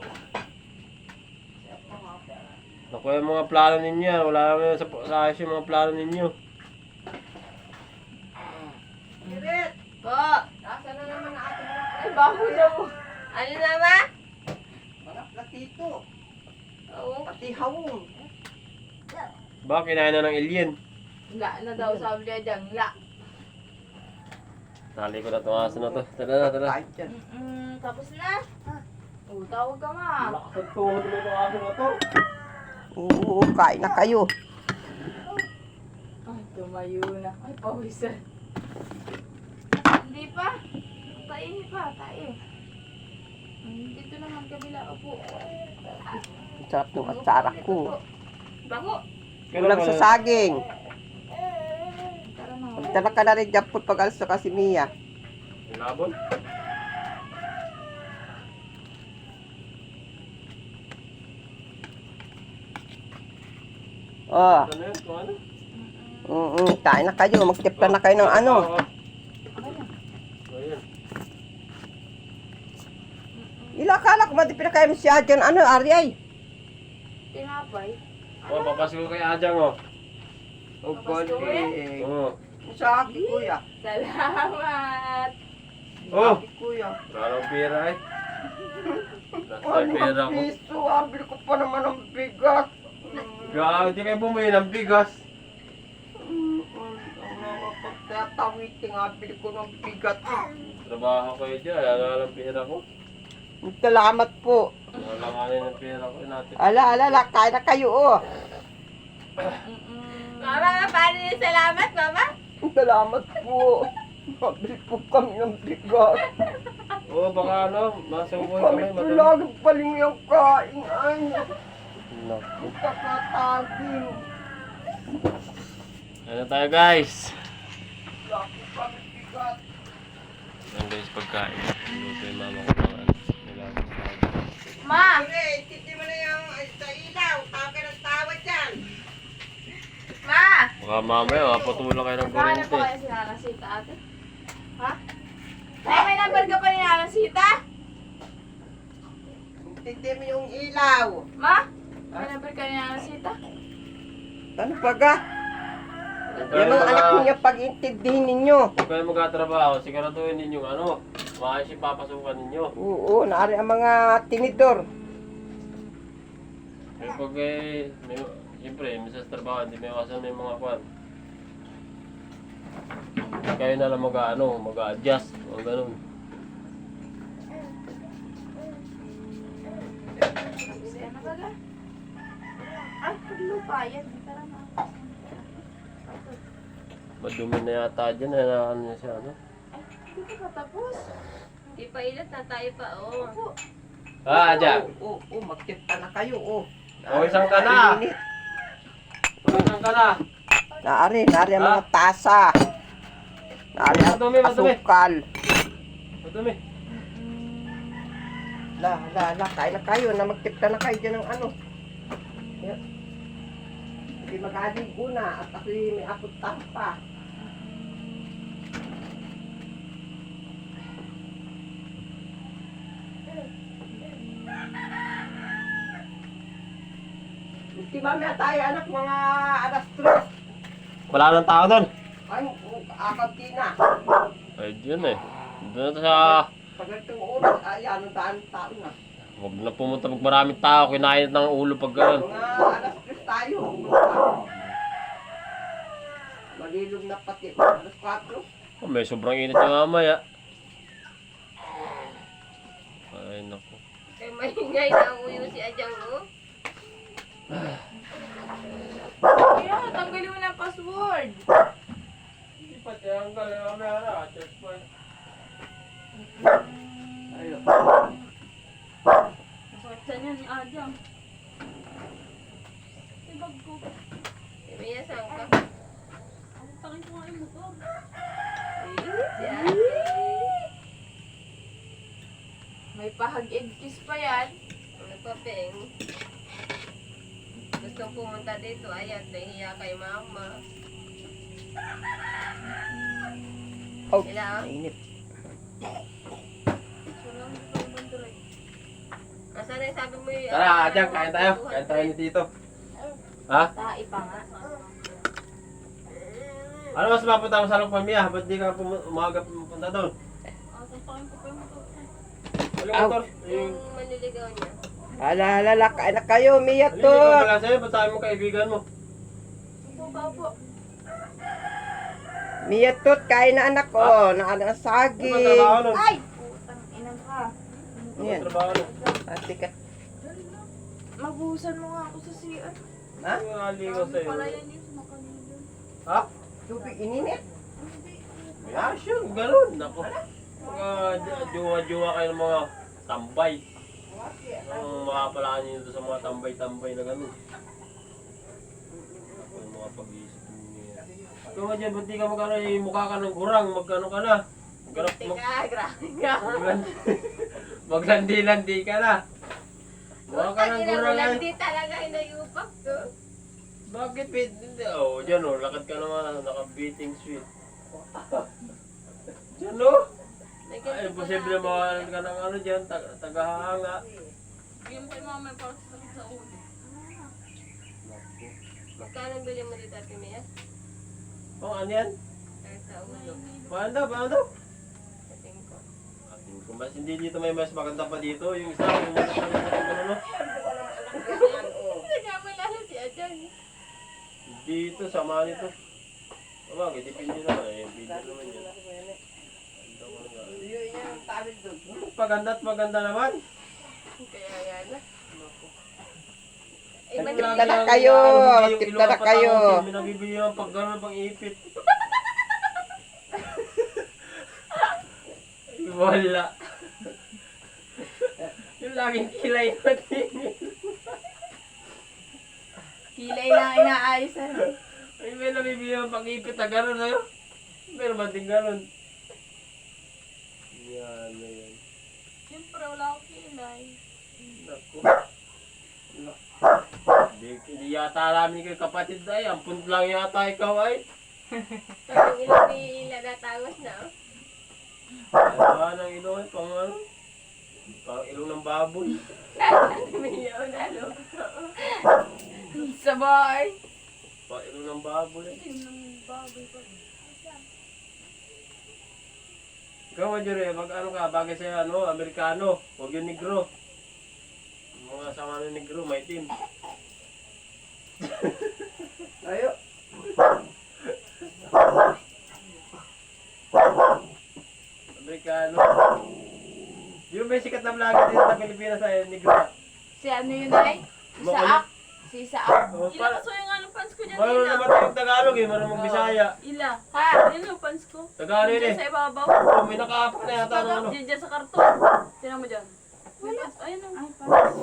Naku yung mga plano ninyo. Wala naman sa ayos yung mga plano ninyo. Kirit! Po! Nasa na naman ang ating Ay, baho daw. Ano na ba? mga platito. Oo. Pati hawong. Baka kinain na ng alien. La na daw sabi niya dyan. La. Tali ko na itong aso na to. Tara. Kahit yan. Tapos na. Tawag ka ma. Lakas ang tuhod mo itong aso na to. Oo, kain na kayo. Ay, tumayo na. Ay, pawisan. Hindi pa. Tayo pa, tayo. Dito naman kabila. Opo. Ang sarap ng atsara ko. Bago. Kulang sa saging. Tara na. Magdala ka na rin dyan po pag alas na kasi Mia. Labon? Oh, Ano yun? Kung ano? kain na kayo. Magtipla na kayo ng ano. Ayan. Ilakala ko matipila kayo si Adjan. Ano, Ariay? Tinapay. Oh, papasko kay Ajang oh. O, konti. Oh. Sa akin, kuya. Salamat. Oh! Kuya. Parang pera eh. Nasa Ano pera ang ko. piso? Abili ko pa naman ang bigas. Gawa, hindi kayo bumili ng bigas. Pagtatawid nga, bili ko ng bigat. Trabaho kayo dyan, wala lang pera ko. Salamat po. Wala nga rin ng pera ko natin. Ala, kaya na kayo oh. Mama, paano yung salamat, Mama? Salamat po. Mabili po kami ng bigat. Oo, baka masubuhin Kami kami. po lagi paling yung kain. Ay, Naku. kakatagin. Ano tayo guys? Lagi kami bigat. Yan guys, pagkain. Luto yung mama ko naman. Nilagang sabi. Ma! Titi mo na yung sa ilaw. Tawag ka ng tawa dyan. Ma! Baka mamaya, mapatulang kayo ng Naghahanap kurente. pa kaya si Nanasita ate? Ha? May number ka pa ni Nanasita? Titi mo yung ilaw. Ma? May number ka ni Nanasita? Ano pa ga? Yan ang anak niya pag-intindihin ninyo. Kung kayo magkatrabaho, siguraduhin ninyong maayos yung papasukan ninyo. Oo, naari ang mga tinidor. Pero pag siyempre, minsan sa trabaho, hindi may iwasan may mga kwan. Kayo na lang mag-adjust, o ganun. Kasi ano ba ga? Ay, paglupa yan. Tara na. Madumi na yata dyan, ano niya siya, ano? Ay, hindi ka tapos. Hindi pa ilat na tayo pa, oh. Opo. Dyan! Oo, magkita na kayo, oh. O, isang ka na! Isang ka na! Naari ang mga tasa. Naari ang Madumi. asukal. Madumi. Kain na kayo, na magkita na kayo dyan ng ano. Yan. Hindi magaligo na, at ako'y may apot tampa. Di ba may tayo anak mga alas 3? Wala nang tao doon. Ay, akabti na. Ay, yun eh. Doon na sa... Pag ganitong oras, ayan, ang daan tao na. Huwag na pumunta pag maraming tao, kinain ng ulo pag gano'n. Mga alas 3 tayo. Malilog na pati. Alas 4. Oh, may sobrang init yung mamaya. Ay, naku. Kaya mahingay na uyo si Ajang, oh. Kaya, tanggalin mo na ang password. Hindi pa tiyanggal yung mamaya na. Check pa. Ayun. Masakit sa niya ni Ajang. Ibag ko. Mia, saan ka? Ang takin ko nga yung motor. Si Ate. May pahag-egg kiss pa yan. Ano pa, Peng? Gusto pumunta dito, ayan, nahihiya kay Mama. Oh, Sila, oh. mainit. Sarang dito ang bandaray. Asan na sabi mo yung... Tara, Ajang, kain tayo. Kain tayo ni Tito. Ha? Tai pa nga. Ano mas mapunta mo sa Lukman, Mia? Ba't di ka umaga pumunta doon? Tampakin ko pa yung motor. Walang motor. Yung manliligaw niya. Ala, kain na kayo, Mia Hindi to. ko pala sa'yo, ba't sabi mo kaibigan mo? Opo. Mia to, kain na anak ko. Na Ano ba saging. trabaho nun? Ay! Putang ina ka. Ano ba Yan. trabaho nun? Ate ka. Mabuhusan mo nga ako sa CR. Ha? Ano yung naligaw sa'yo? Pala yan yung sumakanila. Ha? Tubig ininit. Ah, sure, ganun. Naku. Mga jowa-jowa kayo ng mga tambay. Ang makapalaan nyo dito sa mga tambay-tambay na ganun. Ako yung mga pag-iisip niya. Ikaw nga dyan, ba't di ka magkano yung mukha ka ng kurang? Magkano ka na? Teka, grabe ka. Maglandi-landi ka na. Mukha ka ng kurang eh. Hindi talaga inayupak to. Bakit pwede? Hindi. Oh, dyan oh, lakad ka naman, naka-beating sweet. Dyan oh. Ay, posible makalan ka ng ano dyan, tagahanga. Bigyan mo kay mama para sa sakit sa ulo. Magkano bili mo dito, Ate Mia? Oh, ano yan? Sakit sa ulo. Paano daw? Sating ko. Atin ko, mas hindi dito may mas maganda pa dito. Yung isa, yung ano no? Nagkamalala si Ajang. yan. Dito, sama nito. Sabagay, depende naman. Video naman yun. Ganda ko nga. Yun yung tawid doon. Maganda at maganda naman. Kaya yan na. Nagtipla na kayo. Tipla na kayo. May nabibili yung pag gano'n pang ipit. Ay, wala. Yung laging kilay natin. Kilay lang inaayos ano. Ay, may nabibili yung pang ipit na gano'n sa'yo. Meron ba din gano'n? Yan, yan. Siyempre wala akong kilay. Naku. Hindi yata namin kay kapatid ay. Ampun lang yata ikaw ay. Ang ilang pila natawas na. Oh. Ano nang ilong ay pang ano? Pang ilong ng baboy. Milyaw na loob. Sabay. Pang ilong ng baboy. Ikaw, Majore, mag ano ka, bagay sa ano, Amerikano. Huwag yung negro. Yung mga sama ng negro, may team. Ayo. Amerikano. Yung may sikat na vlogger dito sa Pilipinas ay negro. Si ano yun ay? Si Saak. Si Saak. Oh, Ila kaso yung ano fans ko dyan, Marunong Ila. naman yung Tagalog eh, marunong mag-Bisaya. Ila. Ha? Yan yung fans ko. Tagalog Dyan eh. sa ibabaw. Oh, may nakaapa na yata ng ano. Dyan sa karton. Tinan mo dyan. Wala. Ayun o. Ay, parang.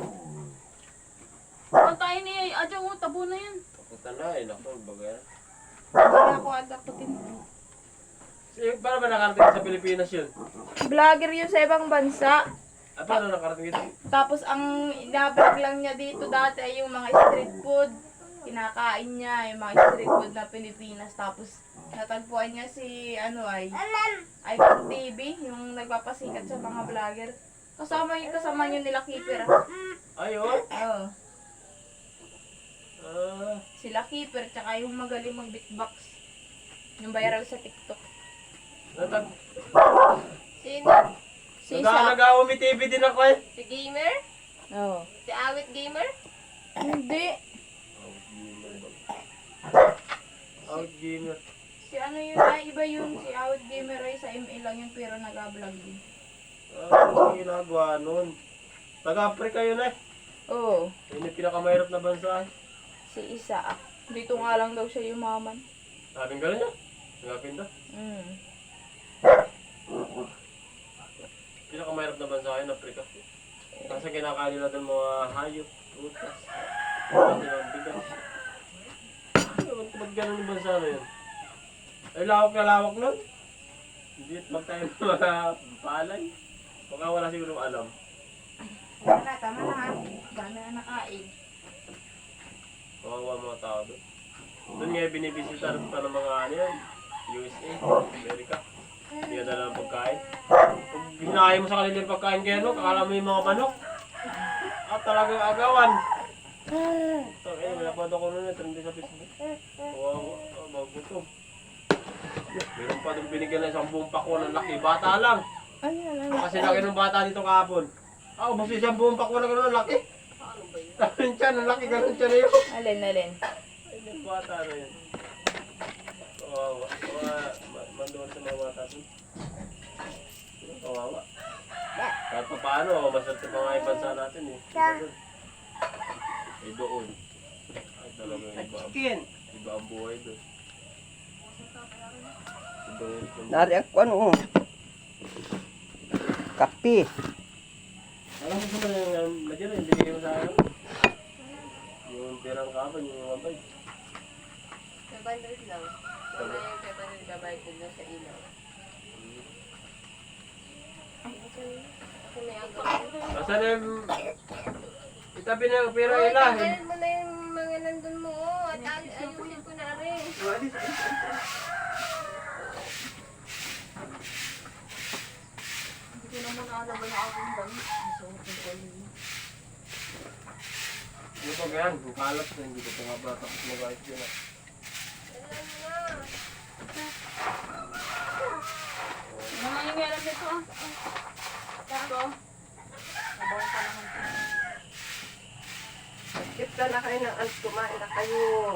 Pantayin niya. Adyan mo, tabo na yan. Puta na eh, naku, bagay. Hindi ako adakutin. Paano ba nakarating sa Pilipinas yun? Vlogger yun sa ibang bansa. At paano nakarating dito? Tapos ang inablog lang niya dito dati ay yung mga street food. Kinakain niya yung mga street food na Pilipinas. Tapos natagpuan niya si ano ay iPhone TV, yung nagpapasikat sa mga vlogger. Kasama niyo nila Keeper. Ayun. Oo. Ah, Sila Keeper, tsaka yung magaling mag-beatbox. Yung viral sa TikTok. natag... Sino? Si Isa. Nag-aumi TV din ako eh. Si Gamer? Oo. Si Awit Gamer? Hindi. Out gamer. Si ano yun ay, iba yun. Si Out Gamer ay sa ML lang yun pero nag-vlog din. Ah, ang ginagawa nun. Taga-Africa yun eh. Oo. Yun yung pinakamahirap na bansa eh. Si Isa. Dito nga lang daw siya yumaman. Sabing gano'n niya. Nagapin daw. Pinakamahirap na bansa yun, Africa. Kasi kinakain nila doon mga hayop, putas. Pati ng bigas. Ewan ko ba't ganun yung bansa na yun. Ay, lawak na lawak nun. Hindi magtayo ng mga palay. Baka wala siguro alam. Tama na ha. Dami na nakain. Kawawa mga tao doon. Doon nga binibisita pa ng mga ano yan. USA, America. Hindi ka dala ng pagkain. Pag hinahay mo sa kanila yung pagkain kaya no, kakala mo yung mga manok. At talagang agawan. So, eh, may napad ako nun, trending sa Facebook. Kawawa, magutom. Meron pa doon binigyan ng 10 pako ng laki. Bata lang. Kasi laki ng bata dito kahapon. Ako, basta 10 pako na gano'n laki. Ganun siya, ang laki ganun siya na yun. Alin. Ay, yung bata na yun. Kawawa. Mandoon sa mga bata doon. Kawawa. Kahit pa paano, masarap sa mga ibansa natin eh. Ay doon. Ay talagang iba. Chicken. Iba ang buhay doon. Iba yun. Nari ako ano. Kapi. Alam mo sa mga nadyan yung binigay mo sa akin? Yung pirang kapan, yung wabay. 500 lang. Wala yung 500 babayad ko na sa ilaw. Kasi may agawin. Asan yung... Itabi na yung pira Hoy, ilan. tanggalin mo na yung mga nandun mo. At ayusin ko na rin. Hindi ko naman alam na akong dami. Ano ba ganyan? Kung kalat na hindi ko pa nga ba tapos mag-ayos yun ah. Mga yung alam nito ah. Ito. Tipla na na kayo ng ans, kumain na kayo.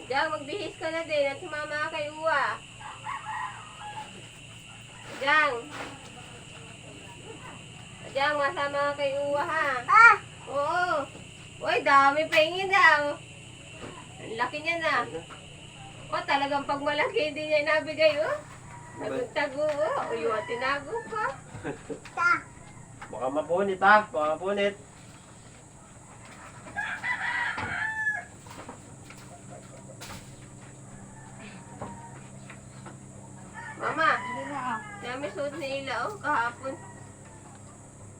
Diyan, magbihis ka na din at sumama ka kay Uwa. Diyan. Diyan, masama ka kay Uwa ha. Oo. Uy, dami pahingin daw. Ang laki niya na. O, talagang pag malaki hindi niya nabigay, oh. Nagtago, oh. Uy, tinago pa. Baka mapunit ha. Baka mapunit. Mama, namin suot ni Ila, oh, kahapon.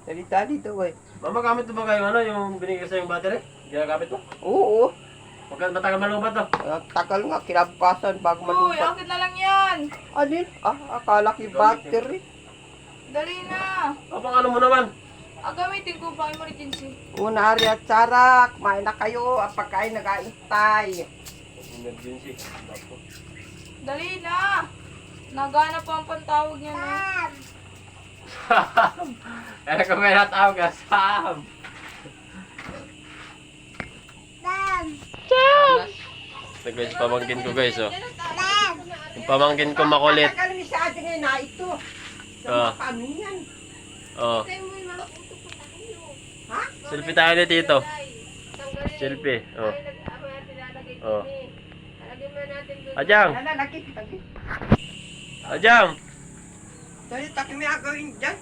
Salita dito, boy. Mama, gamit mo ba kayo ano, yung binigay sa yung battery? Ginagamit mo? Oo. Matagal malubat to. Tagal nga, kinabukasan bago Uy, malupat. akit na lang yan. Alin? Akala ki battery. Dali na. Kapag ano mo naman? Gamitin ko pang emergency. Una, Ari at Sarah, kumain na kayo. Ang pagkain nag-aintay. Emergency. Napo. Dali na. Nagana pa ang pantawag niya na. Kaya kung may natawag ka, Sam! Ito guys, pamangkin ko guys, oh. Yung pamangkin ko makulit. Tagal ni sa atin ngayon na ito. Ah. Sa paano yan? Oh, Kaya mo yung mga puto pa tayo. Ha? selfie tayo ni Tito. Tanggalin. Selfie, oh. Ay, ako natin lalagay Oh. dun eh. Lalagyan mo natin dun. Ajang! Lalaki. Ajang! Dahil taki may agawin dyan.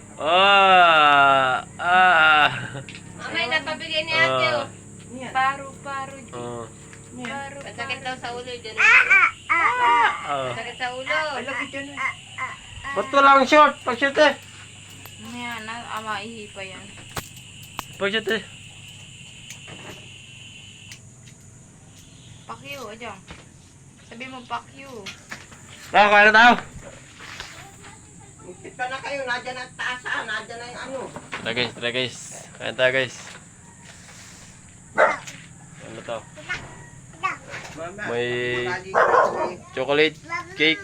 Mamay, napabigay ni ate, oh. Yan. Paro. Oh. Yan. Masakit daw sa ulo dyan. Oh. Masakit sa ulo. Malaki dyan. Ba't walang short? Pag-short eh. Yan, maihi pa yan. Pag-short eh. Pakyo, Ajang. Sabi mo pakyo. Kaya na tayo. Magpita na kayo. Nadyan ang taasa. Nadyan na yung ano. Tara guys. Kaya tayo guys. Ano to? Mama, May magaling ka, eh. chocolate cake.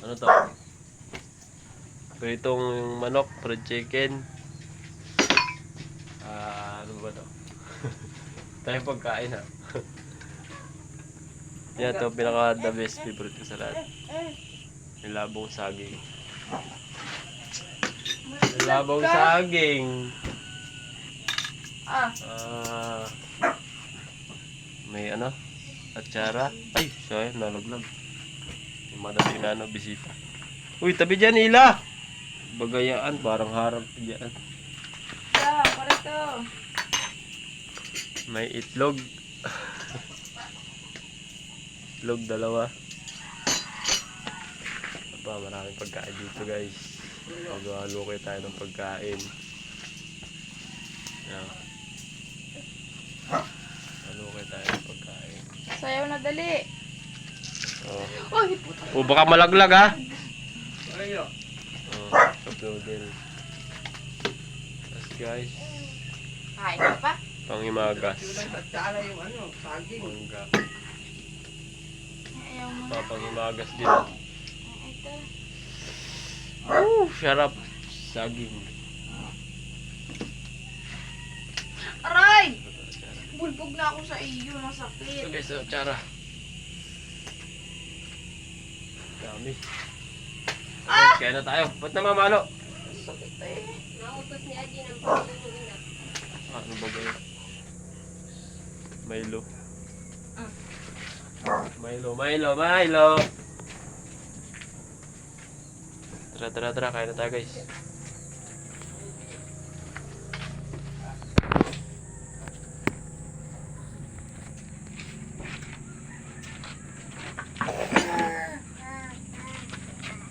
Ano to? Pritong yung manok, fried chicken. Ano ba to? Tayong pagkain ha. Yan to, pinaka the best favorite ko sa lahat. Yung labong saging. Yung labong saging. May ano? Atsara. Ay, sorry, nalaglag. Yung madating na ano, bisita. Uy, tabi dyan, Ila! Bagayaan, parang harap dyan. Para to. May itlog. Itlog, dalawa. Maraming pagkain dito, guys. Mag-alokay tayo ng pagkain. Yan. Alokay tayo ng pagkain. Sayaw na dali. Oh, baka malaglag ha. Oh, cup noodle. Tapos guys, Kain ka pa? pangimagas. Tatsara yung ano, saging. Mangga. Ayaw mo. Pangimagas din. Ito. Sarap. Saging. Aray! Bulbog na ako sa iyo. Masakit. Ito guys, tsara. Dami. Guys, kaya na tayo. Ba't namamalo? Sakit eh. Nautos ni Adi ng pagkain na. Ano ba ba yun? Milo. Milo. Tara, kaya na tayo guys.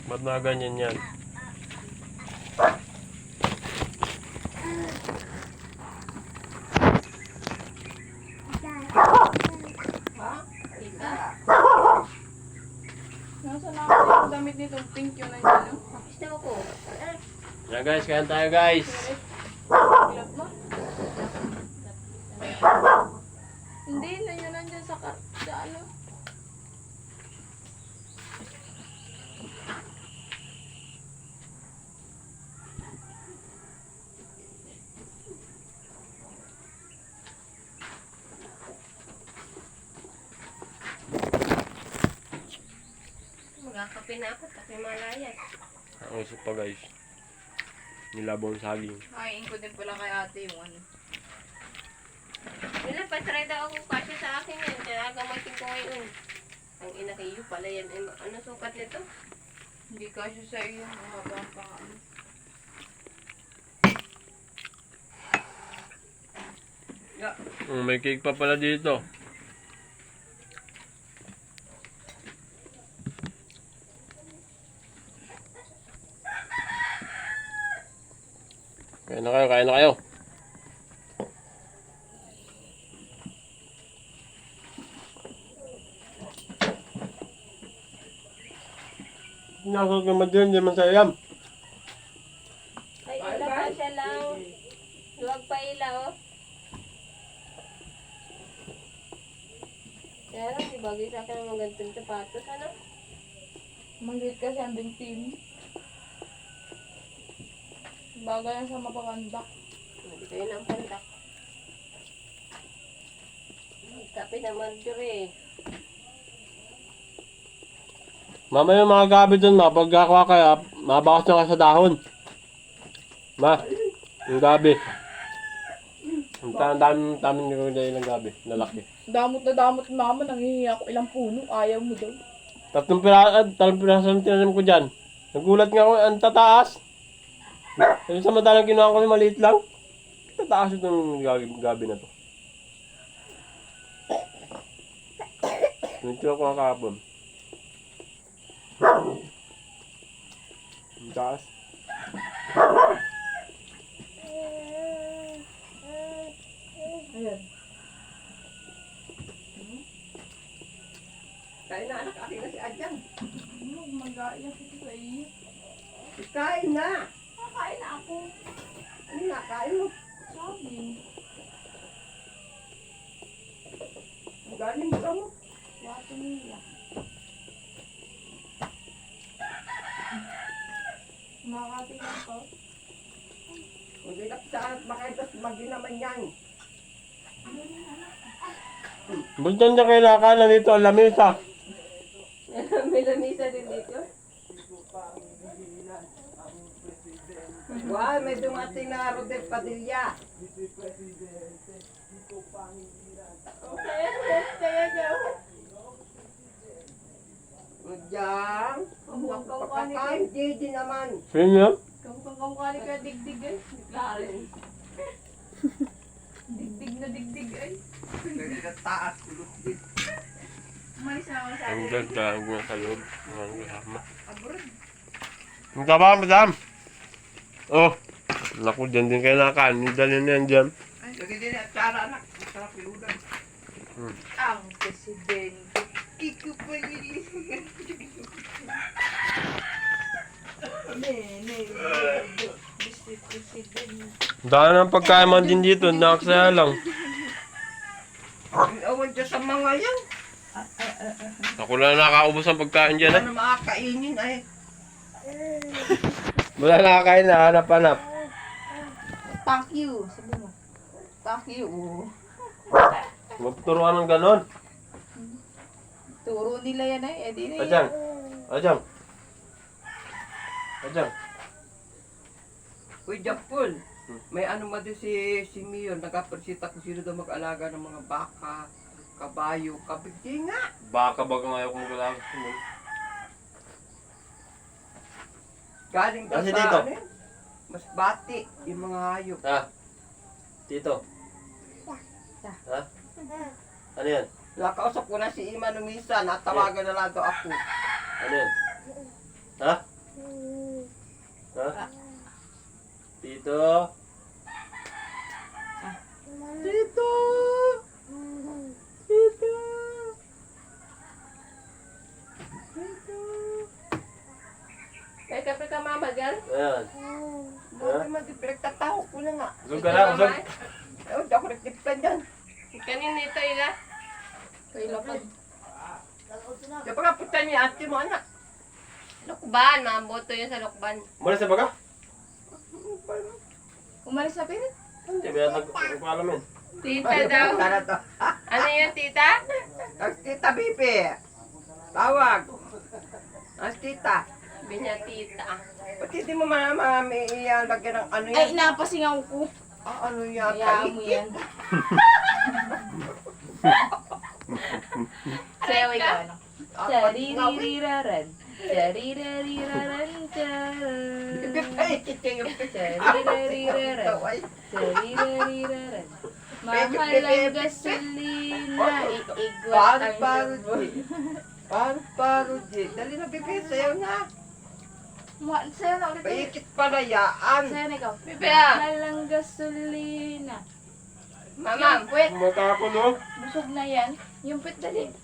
Ba't na ganyan yan? Nasaan na ako yung damit nito? Pink yun na dyan. Tapos na ako. Yan guys, kaya tayo guys. Ilap mo? Hindi pinakot, ako malayat. Ang usap pa guys. Nilabong saging. Kain ko din pala kay ate yung ano. Wala, patry daw ako kasi sa akin yan. Kaya gamitin ko ngayon. Ang ina kayo pala yan. Ano sukat nito? Hindi kasi sa iyo. Mahaba pa ano. May cake pa pala dito. Kain na kayo, kain na kayo. Nakasok naman din, hindi man sayang. Ay, ila pa siya lang. Luwag pa ila, oh. Kaya lang, di bagay sa akin ang mga ganitong sapatos, ano? Maliit kasi ang bintim. Bagay yan sa mapaganda. Hindi kayo ng pandak. Kape naman, Jure. Mamaya yung mga gabi dun, mapagkakuha kaya, mabakas na ka sa dahon. Ma, yung gabi. Ang dami ko dahil ng gabi, lalaki. Damot na damot mama, nanghihingi ako ilang puno. Ayaw mo daw. Tatlong piraso ang tinanim ko dyan. Nagulat nga ako, ang tataas. Kasi sa madalang kinuha ko maliit lang. Tataas itong gabi na to. Nito ako kakapon. Ang taas. Ayan. Kain na anak, akin na si Adjan. Ano, mag-aiyak ito sa iyo. Kain na. Kakain na ako. Ano na, kain mo. Sabi. Galing ka mo. Wato niya. Nakakatingin ko. Kung di saan makaitas maginaman yan. Buntan niya kayo nakanan dito ang lamesa. May lamisa din dito. Wow, may dumating na Rodel Padilla. Kaya daw. Diyan. Pakakain, Didi naman. Sino yun? Kamukha ni ka digdig ay. Klaro. Digdig na digdig ay. Taas, kulot din. Umalis na ako sa Ang atin. ganda, ang ganda sa loob. Ang kasama. Abroad. Ang taba, madam. Oh, naku, dyan din kayo nakanin. Dalhin na yan dyan. Lagi din at tsara anak. Masarap yung ulan. Ang presidente. Kiko pa nili. Mr. President. Dahil ng pagkain man din dito, nakasaya lang. Awan dyan sa mga yan. Ako lang nakakaubos ang pagkain dyan eh. Ano makakainin ay. Wala nakakain na, hanap-hanap. Thank you. Sabi mo. Thank you. Magturuan ng ganon. Turo nila yan ay. Eh, di na yan. Ajang. Ajang. Ajang. Uy, Japol. May ano ma din si Mio. Nagkapresita kung sino daw mag-alaga ng mga baka, kabayo, kabigdi nga. Baka baga ngayon kung wala gusto mo. Galing daw Kasi sa dito. ano yun? Mas bati, yung mga hayop. Ha? Tito. Ha? Ano yan? Nakausap ko na si Ima nung minsan, natawagan na lang daw ako. Ano yan? Ha? Ha? Tito? Tito! Tito! May kape ka mama dyan? Ayan. Bakit man di pinagtatawag ko na nga. Usog ka na, usog. Eh, di ako nagtiplan dyan. Kanin nito ila. Kay lapad. Di ba nga punta niya ate mo anak? Lukban, maboto yun sa lukban. Umalis na baga? Umalis na pirit. Hindi, may nagpapalamin. Tita daw. Tara to. Ano yun, tita? Tita Bibi. Tawag. Ah, tita. Sabi niya, tita. Ba't hindi mo lagyan ng ano Ay, yan? napasingaw ko. Ah, ano yan? Hayaan mo yan. Sayaw ikaw, ano? Chaririraran. Chaririraran. Ipipahikit kayo. Chaririraran. Chaririraran. Mahal ang gasolina. Iigwat ang Paro, Di. Dali na, Bibi. Sayaw na. Sayaw na ulit. Pahikit palayaan. Sayaw na ikaw. Bibia. Mahal ang gasolina. Mama. Yung puwet. Matapon, no? Busog na yan. Yung puwet dali.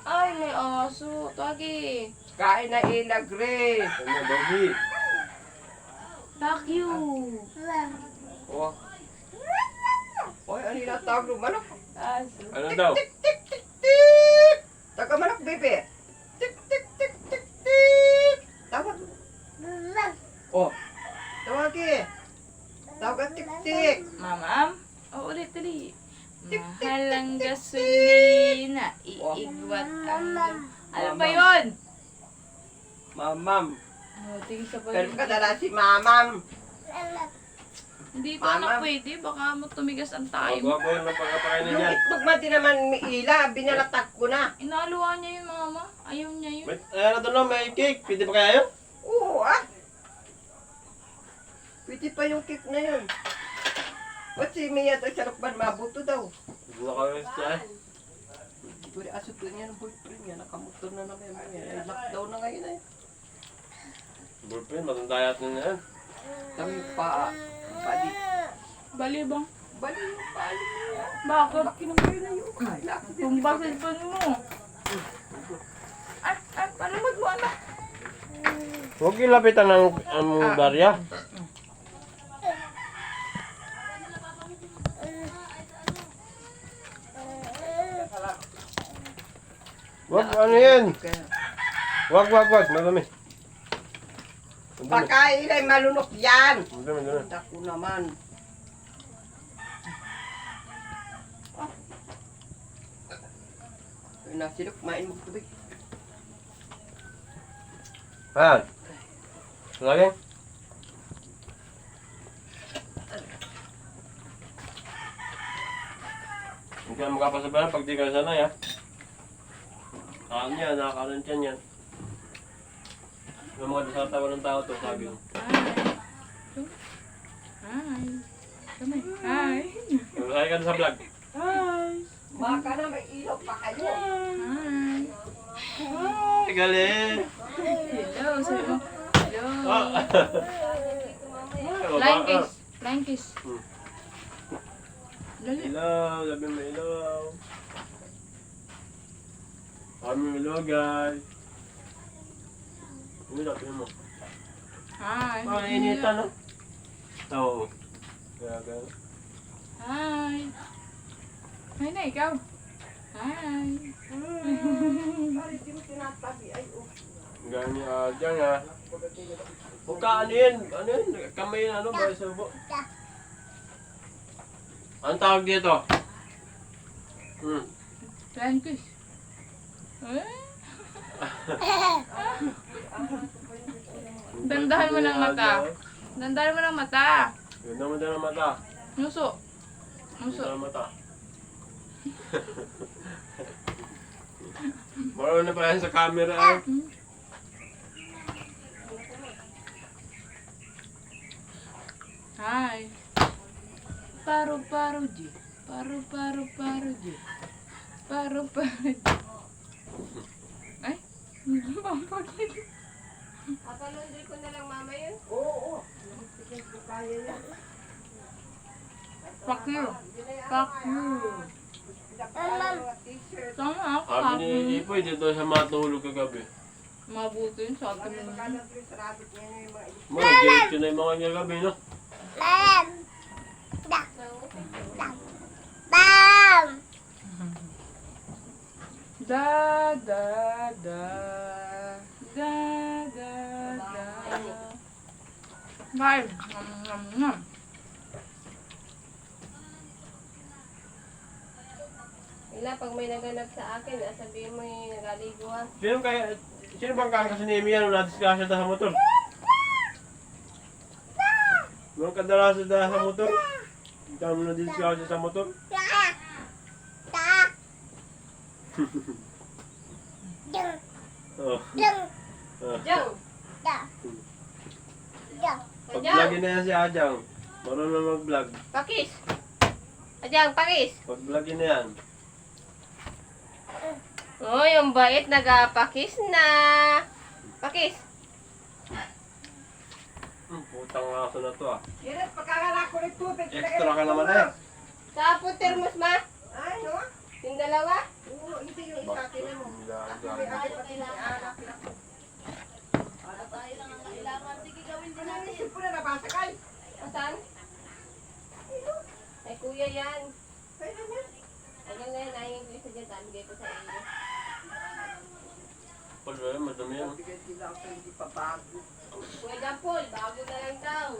Ay, may aso. Tagi. Kain na ilagre. Ano, doggy? Fuck you. Oh. Oy, ano yung natawag ng manok? Aso. Ano daw? Tik, tik, tik. Taga manok, Bibi. Tik, tik, tik, tik, tik. Tawag. Oh. Tawagi. Tawag tik, tik. Mamam. O, ulit dali. Mahal ang gasolina. Iigwat ang lum. Ano ba yun? Mamam. Oh, tingin sa Pero balik. ka dala si mamam. Hindi to Mama. na pwede. Baka mo tumigas ang Wag time. wag na pagkakainin Yung yan. itlog man din naman may ila. Binalatag ko na. Inaluwa niya yun, mama. Ayaw niya yun. Wait, ano doon, no? May cake. Pwede ba kaya yun? Oo, ah. Pwede pa yung cake na yun. Ba't si Mia daw siya rukban mabuto daw? Hindi na kami siya. Pwede aso po niya ng boyfriend niya. Nakamotor na naman niya. Ay, lockdown na ngayon eh. Boyfriend, matanda yata na yan. Kami pa. Bali. Bali bang? Bali yung bali niya. Bakit? Laki ng kayo na yun. Ay, laki din. Kung bakit pa mo? Ay, paano mo anak? Huwag ilapitan ang barya. Wag, ano yan? Wag. Madami. Pagkain ay malunok yan. Madami. Ako naman. Ay, nasilok. Main mo tubig. Ayan. Lagi. Hindi ka makapasabayan pag di ka sanay, ha? Saan yan? Nakakaroon tiyan yan. Yung mga dasatawa ng tao to, sabi ko. Hi. Kami. Hi. Masahay ka na sa vlog. Hi. Baka na may ilaw pa kayo. Hi. Ay, galing! Hello. Sabi mo. Hello. Ah! Flying kiss. Flying kiss. Hmm. Dali. Ilaw, sabi mo ilaw. Sabi mo ilaw, guys. Hindi sabi mo. Hi. Initan, no? Oo. Kaya gano'n. Hi. Hi na ikaw. Hi. Pare, di mo tinatabi. Ay, oh. Ganyan, dyan ha. Huwag ka, ano yun? Ano yun? Kamay na, ano ba? Subo. Anong tawag dito? Flying kiss. Eh? Dandahan mo ng mata. Dandahan mo ng mata. Ganda mo din ang mata. Nuso. Ganda Nuso. ang mata. Marunong na pala yan sa camera eh. Hi. Paru-paru ji. Paru-paru-paru ji. Paru-paru ji. Ay. Pampagin. Papalundri ko na lang mama yun. Oo, oo. Sige, kaya yan. Fuck you. Fuck you. Mga t-shirt. Tama ako. Sabi ni Ipoy, dito siya matulog kagabi. Mabuti yun sa atin. Magkano sa rabbit niya yung mga Mga diretso na yung mga kagabi, no? Da da da da da da. Bye. Ila, pag may naganap sa akin, sabihin mo yung nagaligo ha. Sino kaya, Sino bang kangkas ni Amy yan nung nadisgrasya sa motor? Nung kadalasan sa motor? Ikaw mo nadisgrasya sa motor? Oh. Oh. Ajang! Pag-vlogin na yan si Ajang. Marunong mag-vlog. Pakis! Ajang, pakis! Pag-vlogin na yan. Oh, yung bait nagapakis na. Pakis! Putang aso na to ah. Hirap, pagkakala ko ng tubig. Extra ka naman eh. Sa po termos ma? Ay, no? Yung dalawa? Oo, hindi yung isa, tinan mo. Ay, pati si anak. Naisip ko na nabasa kay. Asan? Ay, kuya yan. Kaya naman. Tagal na yan, nahingin ko isa dyan. Bigay ko sa iyo. Pag madami yan. Bigay sila ako hindi pa bago. Kuya Jampol, bago na lang daw.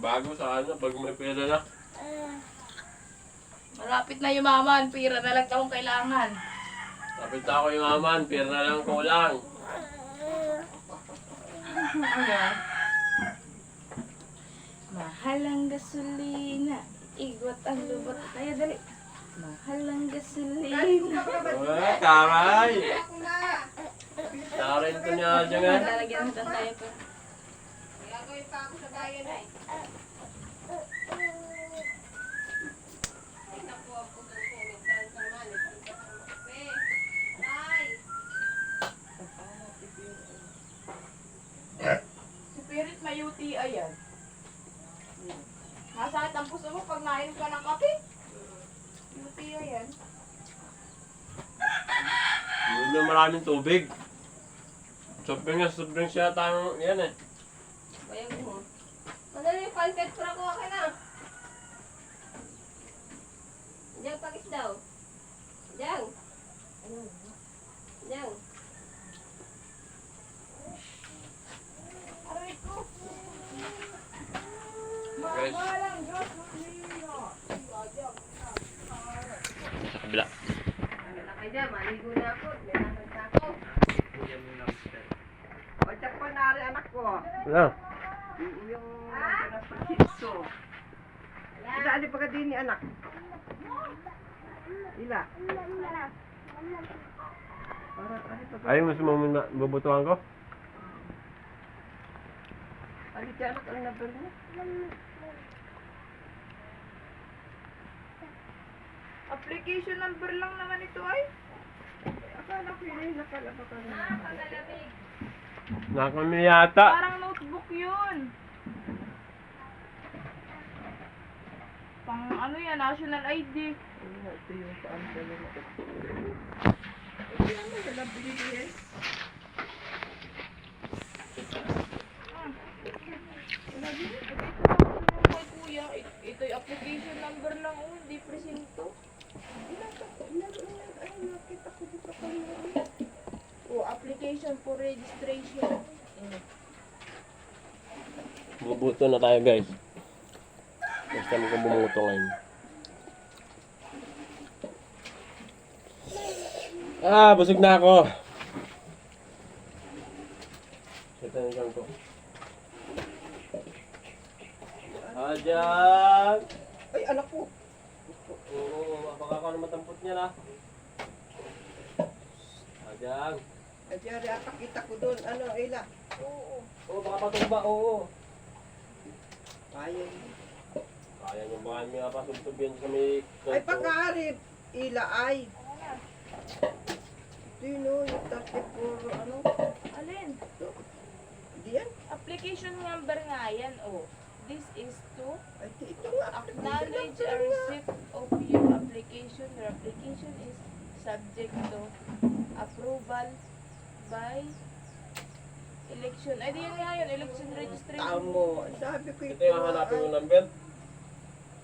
Bago sa ano, pag may pera na. Malapit na yumaman, pira na lang akong kailangan. Kapit ako yung aman, pera na lang kulang. Mahal ang gasolina, igot ang lubot. Tayo, dali. Mahal ang gasolina. Eh, karay! Karay ito niya Ajang eh. Lalagyan natin tayo pa. Gagawin pa ako sa bayan ay. Ay, naku ako sa kumitan sa manik. Ay! Si Pirit may UTI yan. Masakit ang puso mo pag nainom ka ng kape. UTI yan. Yun na maraming tubig. Sobrang siya tayong yan eh. Bayang mo. Ano yung pancake para ko akin na? Diyan, pakis daw. Diyan. Diyan. Aray ko. Guys, Walang Diyos Maglino. sa kabila. Ano na kayo dyan? Maligo na ako. May nakanta ako. O, tiyak pa nari anak ko. Ano? Yung pinapakitso. Ila, ali pa ka din ni anak. Ila. Para, ali pa ka. Ayaw mo sumamang bubutuhan ko? Ali ka anak, ang number mo. Application number lang naman ito ay. Akala ko yun, nakalaba ka na. Nakami yata. Parang notebook yun. Pang ano yan, national ID. Ito yung saan ka na ito. Ito yung mga binigyan. Kay kuya, ito yung application number lang, oh, hindi presinto. Oh, application for registration. Bubuto na tayo guys. Basta mo kung bumuto ngayon. Ah, busog na ako. Ito na lang ko. Ajang! Ay, anak ko. Oo, baka ako na matampot niya na. Ajang! Ay, diyari, apakita ko doon. Ano, Ila? Oo, baka patumba, oo. Ayaw. Kaya niyo baka may pasubtub yan sa may... Ay, pagkaarip. Ila, ay. Ito yun, oh, yung 34, ano? Alin? Hindi yan. Application number nga yan, oh. This is to Ay, ito nga. acknowledge a receipt of your application. Your application is subject to approval by election. Ay, di yan nga yun. Election registration. Tamo. Sabi ko Ito yung hanapin yung number.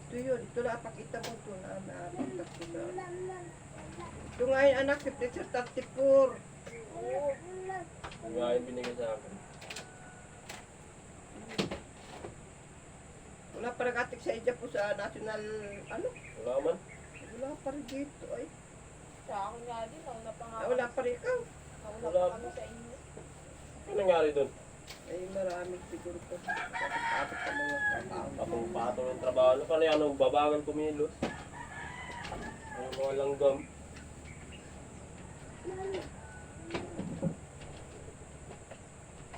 Ito yun. Ito na, pakita mo ito na. Nakita ko na. Ito nga yung anak, si Pritchard 34. Yung nga yung binigay sa akin. Wala pa nag-atik sa India po sa national, ano? Wala man. Wala pa rin dito, ay. Sa akin nga din. Wala pa nga. Wala pa rin ikaw. Wala po. Ano nangyari doon? Ay, maraming siguro po. Tapos sa mga trabaho. Patong-patong yung trabaho. Ano pala yan? Babagal kumilos. Ano mga langgam?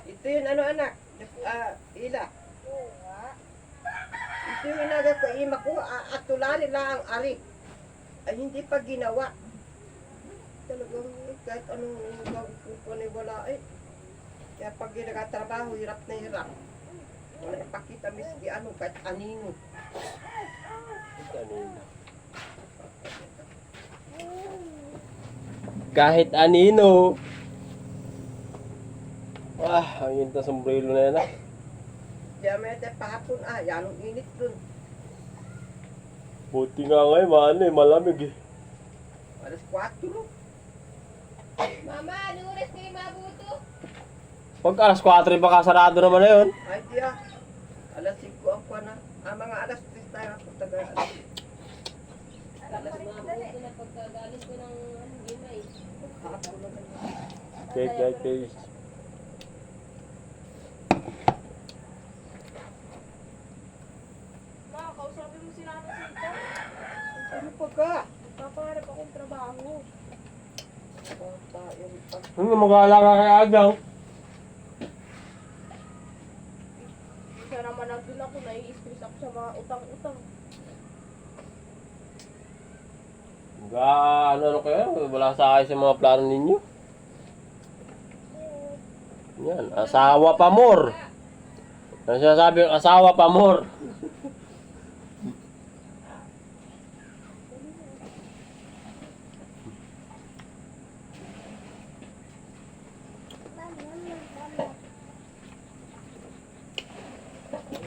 Ito yun, ano anak? Ila. Ito yung inaga ko, ima ko, at tulali lang ang ari. Ay, hindi pa ginawa. Talagang kahit anong gawin ko wala eh. Kaya pag nagtatrabaho, hirap na hirap. Wala ipakita miski ano, kahit anino. Kanina. Kahit anino. Ang init na sombrero na yan ah. Kaya may tayo pahapon, yan ang init dun. Buti nga ngayon, malamig eh. Alas 4, no? Mama, anong oras kayo mabuto? Pag alas 4, baka sarado naman na yun. Ay, diya. Alas 5 ang kwa na. Mga alas 3 tayo ako taga alas. Alas mabuto na pagkagaling ko ng gimay. Hapon na lang. Okay. Ma, kausapin mo si Nana Sita. Ano pa ka? Papaharap akong trabaho. Ano mag-aalaga kay Agaw? Isa naman nandun ako, nai-stress ako sa mga utang-utang. Ano kayo? Wala sa akin sa mga plano ninyo. Yan, asawa pa more. Ano sinasabi yung asawa pa more?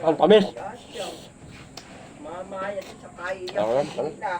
Ang tamis. Mamaya sa kaya Ano? sila.